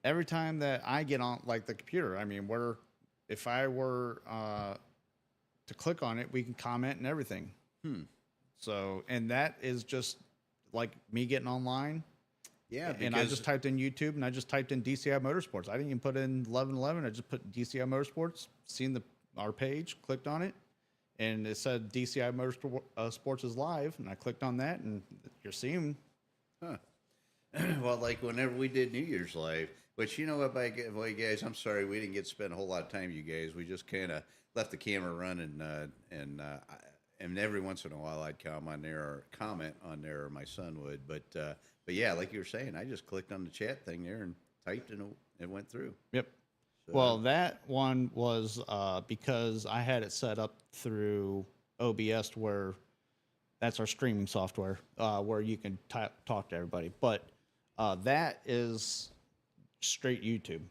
every time that I get on, like the computer, if I were to click on it, we can comment and everything. So, and that is just like me getting online. yeah, And I just typed in YouTube and I just typed in DCI Motorsports. I didn't even put in 1111. I just put DCI Motorsports, seen our page, clicked on it, and it said DCI Motorsports is live. And I clicked on that and you're seeing. well, like whenever we did New Year's Live, which you know what, by the way, guys, I'm sorry we didn't get to spend a whole lot of time with you guys. We just kind of left the camera running, and every once in a while I'd comment on there, or my son would. But yeah, like you were saying, I just clicked on the chat thing there and typed and it went through. Yep. So, Well, that one was because I had it set up through OBS, where that's our streaming software, where you can talk to everybody. But that is straight YouTube.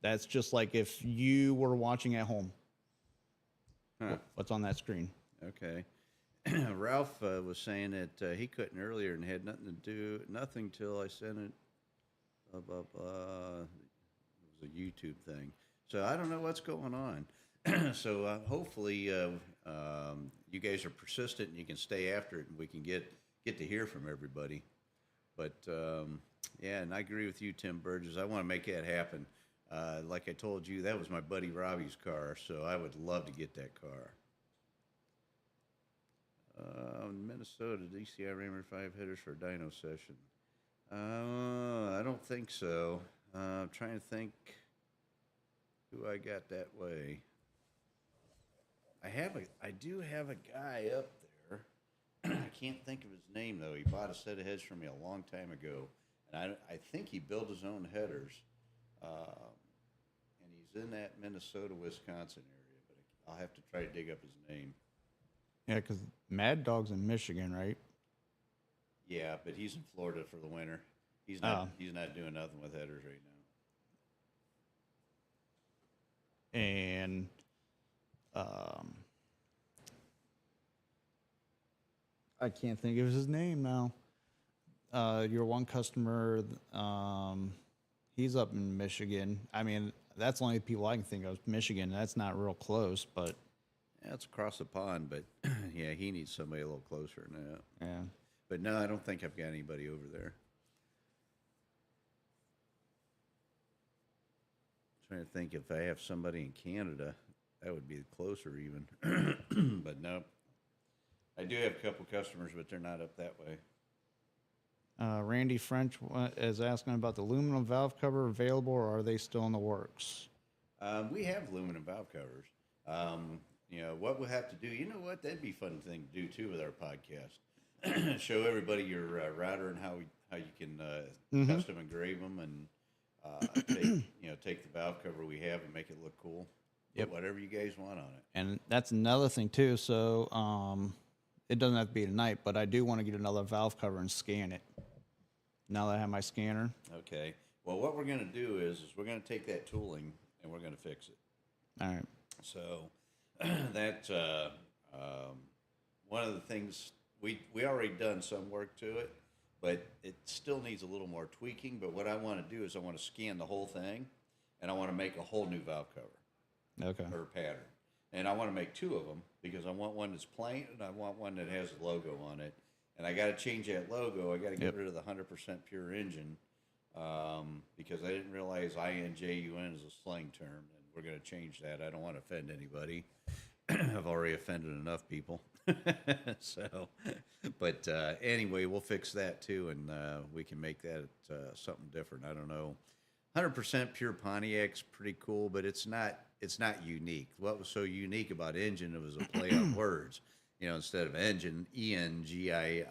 That's just like if you were watching at home. What's on that screen? Okay. Ralph was saying that he couldn't earlier and had nothing till I sent it. It was a YouTube thing. So I don't know what's going on. So hopefully you guys are persistent and you can stay after it and we can get to hear from everybody. But yeah, and I agree with you, Tim Burgess. I want to make that happen. Like I told you, that was my buddy Robbie's car, so I would love to get that car. Minnesota, DCI Raymer 5 headers for a dyno session. I don't think so. I'm trying to think who I got that way. I do have a guy up there. I can't think of his name though. He bought a set of heads from me a long time ago, and I think he built his own headers. And he's in that Minnesota, Wisconsin area, but I'll have to try to dig up his name. Yeah, because Mad Dog's in Michigan, right? Yeah, but he's in Florida for the winter. He's not doing nothing with headers right now. And I can't think of his name now. Your one customer, he's up in Michigan. That's the only people I can think of. Michigan, that's not real close, but yeah, it's across the pond. But yeah, he needs somebody a little closer than that. yeah. But no, I don't think I've got anybody over there. Trying to think if I have somebody in Canada, that would be closer even. But no, I do have a couple customers, but they're not up that way. Randy French is asking about the aluminum valve cover available, or are they still in the works? We have aluminum valve covers. What we'll have to do, you know what? That'd be a fun thing to do too with our podcast. Show everybody your router and how you can custom engrave them and take the valve cover we have and make it look cool. Yep. Put whatever you guys want on it. And that's another thing too. So it doesn't have to be tonight, but I do want to get another valve cover and scan it. Now that I have my scanner. Okay. Well, what we're going to do is we're going to take that tooling and we're going to fix it. All right. So that one of the things we already done some work to it, but it still needs a little more tweaking. But what I want to do is I want to scan the whole thing, and I want to make a whole new valve cover. Okay. Or pattern. And I want to make two of them because I want one that's plain and I want one that has a logo on it. And I got to change that logo. I got to get rid of the 100% pure engine because I didn't realize INJUN is a slang term, and we're going to change that. I don't want to offend anybody. I've already offended enough people. But anyway, we'll fix that too, and we can make that something different. I don't know. 100% pure Pontiac's pretty cool, but it's not unique. What was so unique about engine, it was a play on words. Instead of engine, ENGINE,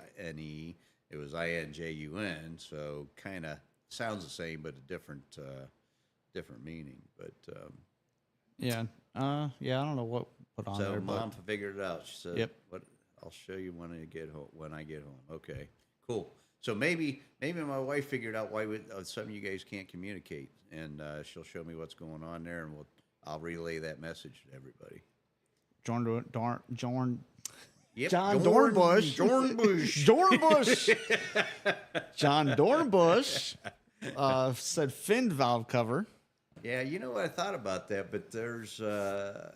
it was INJUN. So kind of sounds the same, but a different meaning. But yeah, I don't know what put on so there. Mom figured it out. She said, Yep. "What? I'll show you when I get home. When I get home." Okay, cool. So maybe my wife figured out why some of you guys can't communicate, and she'll show me what's going on there, and I'll relay that message to everybody. John Yep. John Dornbush. John Dornbush said fin valve cover. Yeah, you know what? I thought about that, but there's and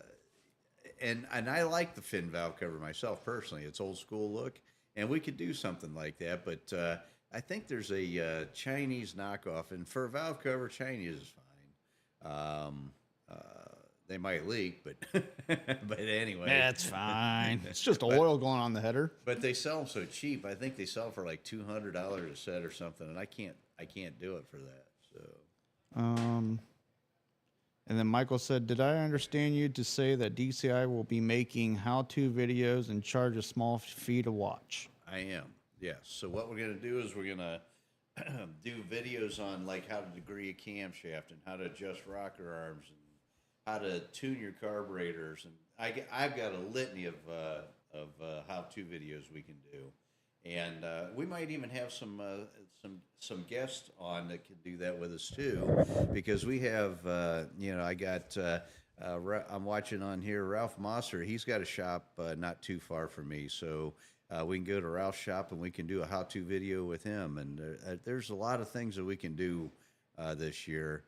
I like the fin valve cover myself personally. It's old school look, and we could do something like that. But I think there's a Chinese knockoff, and for a valve cover, Chinese is fine. They might leak, but but anyway, That's fine. It's just oil going on the header. But they sell them so cheap. I think they sell for like $200 a set or something, and I can't do it for that. So. And then Michael said, "Did I understand you to say that DCI will be making how-to videos and charge a small fee to watch?" I am, yes. So what we're going to do is we're going to do videos on like how to degree a camshaft and how to adjust rocker arms and how to tune your carburetors. And I've got a litany of how-to videos we can do. And we might even have some guests on that can do that with us too, because we have I got I'm watching on here Ralph Mosser. He's got a shop not too far from me, so we can go to Ralph's shop and we can do a how-to video with him. And there's a lot of things that we can do this year,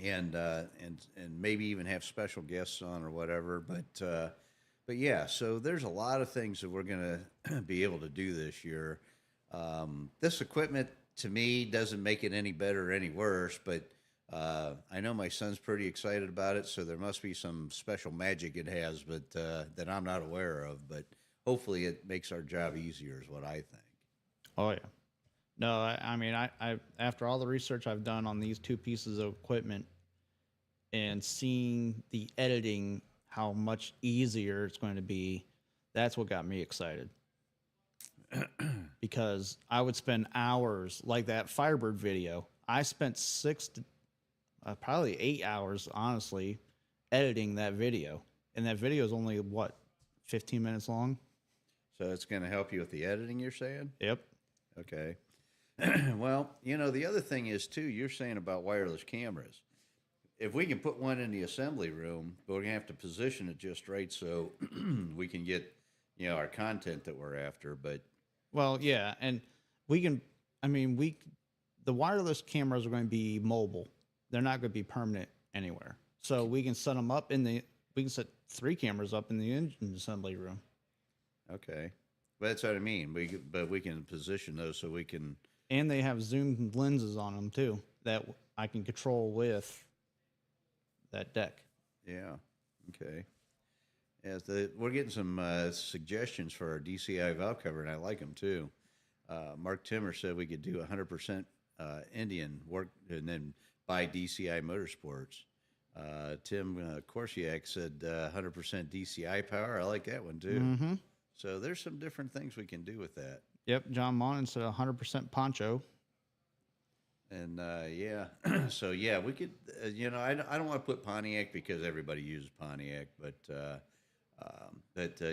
and maybe even have special guests on or whatever. But yeah, so there's a lot of things that we're going to be able to do this year. This equipment, to me, doesn't make it any better or any worse, but I know my son's pretty excited about it, so there must be some special magic it has, but that I'm not aware of. But hopefully it makes our job easier is what I think. Oh, yeah. No, I mean, I after all the research I've done on these two pieces of equipment and seeing the editing, how much easier it's going to be, that's what got me excited. Because I would spend hours, like that Firebird video. I spent probably 8 hours, honestly, editing that video. And that video is only, 15 minutes long? So it's going to help you with the editing, you're saying? Yep. Okay. Well, the other thing is, too, you're saying about wireless cameras. If we can put one in the assembly room, but we're going to have to position it just right so we can get, our content that we're after. But well, yeah, and we can. I mean, the wireless cameras are going to be mobile. They're not going to be permanent anywhere. So we can set them up we can set 3 cameras up in the engine assembly room. Okay, but that's what I mean. But we can position those so we can. And they have zoom lenses on them too that I can control with that deck. Yeah. Okay. We're getting some suggestions for our DCI valve cover, and I like them too. Mark Timmer said we could do 100% Indian work and then buy DCI Motorsports. Tim Korsiak said 100% DCI power. I like that one too. Mm-hmm. So there's some different things we can do with that. Yep. John Monin said 100% poncho. And yeah, so yeah, we could. I don't want to put Pontiac because everybody uses Pontiac, but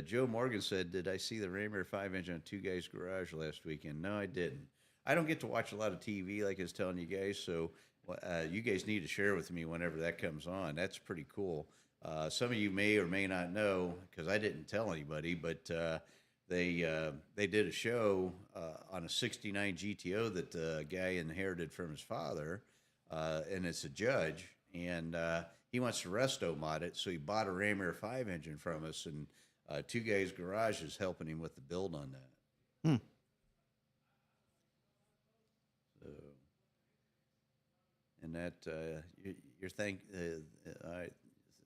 Joe Morgan said, "Did I see the Raymer 5-engine on Two Guys Garage last weekend?" No, I didn't. I don't get to watch a lot of TV, like I was telling you guys. So you guys need to share with me whenever that comes on. That's pretty cool. Some of you may or may not know because I didn't tell anybody, but they did a show on a '69 GTO that the guy inherited from his father, and it's a Judge, and he wants to resto mod it, so he bought a Raymer 5-engine from us, and Two Guys Garage is helping him with the build on that. Hmm. So, and that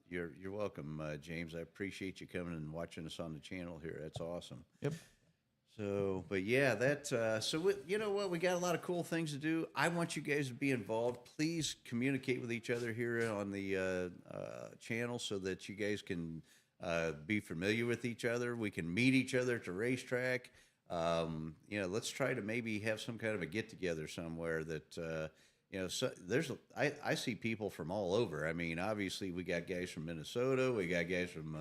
you're welcome, James. I appreciate you coming and watching us on the channel here. That's awesome. Yep. So, but yeah, you know what? We got a lot of cool things to do. I want you guys to be involved. Please communicate with each other here on the channel so that you guys can be familiar with each other. We can meet each other at the racetrack. Let's try to maybe have some kind of a get together somewhere that, so I see people from all over. I mean, obviously we got guys from Minnesota, we got guys from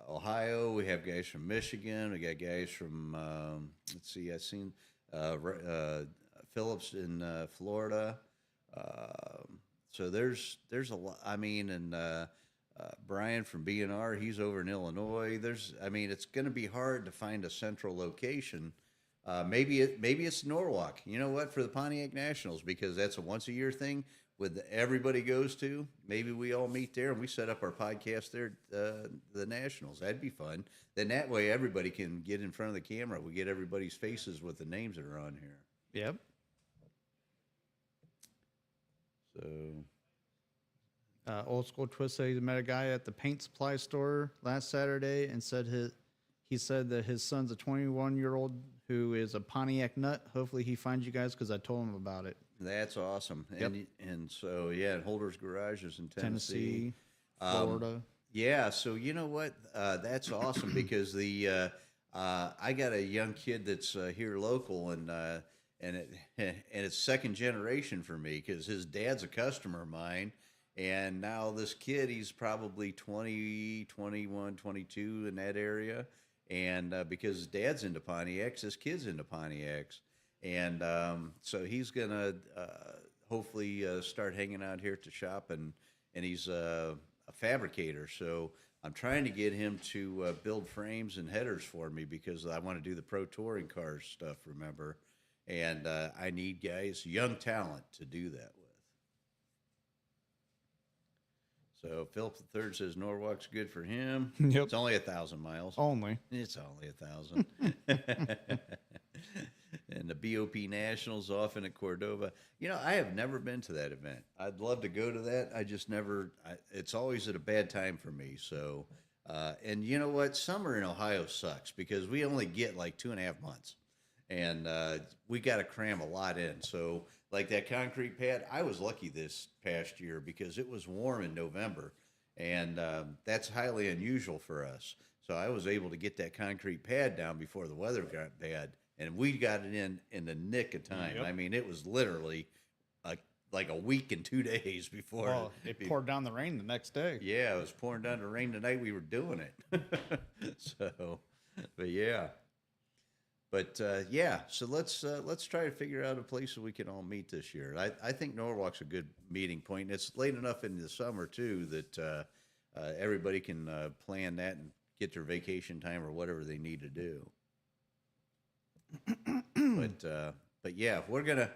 Ohio, we have guys from Michigan, we got guys from let's see, I've seen Phillips in Florida. So there's a lot. I mean, and Brian from B&R, he's over in Illinois. It's going to be hard to find a central location. Maybe it's Norwalk. You know what, for the Pontiac Nationals, because that's a once a year thing with everybody goes to. Maybe we all meet there and we set up our podcast there, the Nationals. That'd be fun. Then that way everybody can get in front of the camera. We get everybody's faces with the names that are on here. Yep. So, Old School Twist said he met a guy at the paint supply store last Saturday and said he said that his son's a 21-year-old who is a Pontiac nut. Hopefully he finds you guys because I told him about it. that's awesome. Yep. And so, yeah, Holder's Garage is in Tennessee. Florida. Yeah, so you know what? That's awesome because I got a young kid that's here local, and it's second generation for me because his dad's a customer of mine, and now this kid, he's probably 20, 21, 22 in that area, and because his dad's into Pontiacs, his kid's into Pontiacs, and so he's gonna hopefully start hanging out here at the shop, and he's a fabricator, so I'm trying to get him to build frames and headers for me because I want to do the Pro Touring cars stuff, remember? And I need guys, young talent, to do that with. So Philip III says Norwalk's good for him. Yep. It's only 1,000 miles. Only. It's only 1,000. And the BOP Nationals often at Cordova. You know, I have never been to that event. I'd love to go to that. I just never, it's always at a bad time for me. So, and you know what? Summer in Ohio sucks because we only get like 2.5 months. And we got to cram a lot in. So, like that concrete pad, I was lucky this past year because it was warm in November. And that's highly unusual for us. So I was able to get that concrete pad down before the weather got bad. And we got it in the nick of time. Yep. I mean, it was literally like a week and 2 days before. Well, it poured down the rain the next day. Yeah, it was pouring down the rain the night we were doing it. So, but yeah. But yeah, so let's try to figure out a place that we can all meet this year. I think Norwalk's a good meeting point. It's late enough in the summer too that everybody can plan that and get their vacation time or whatever they need to do. But yeah, we're gonna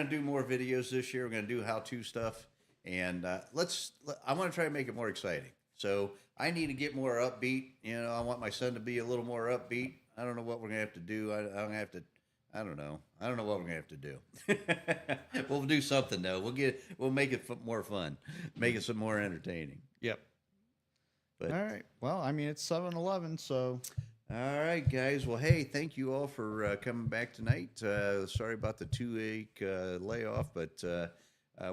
do more videos this year. We're gonna do how-to stuff, and I want to try to make it more exciting. So I need to get more upbeat. You know, I want my son to be a little more upbeat. I don't know what we're gonna have to do. I don't know what we're gonna have to do. We'll do something though. We'll make it more fun, make it some more entertaining. Yep. But all right. Well, I mean, it's 7-11, so All right, guys. Well, hey, thank you all for coming back tonight. Sorry about the 2 week layoff, but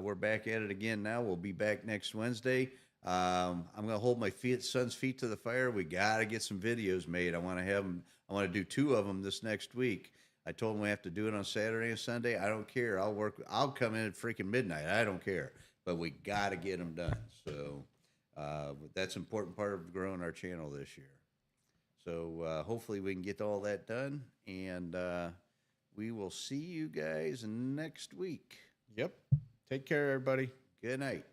we're back at it again now. We'll be back next Wednesday. I'm going to hold my son's feet to the fire. We got to get some videos made. I want to have them. I want to do 2 of them this next week. I told him we have to do it on Saturday and Sunday. I don't care. I'll work. I'll come in at freaking midnight. I don't care. But we got to get them done. So that's an important part of growing our channel this year. So hopefully we can get all that done, and we will see you guys next week. Yep. Take care, everybody. Good night.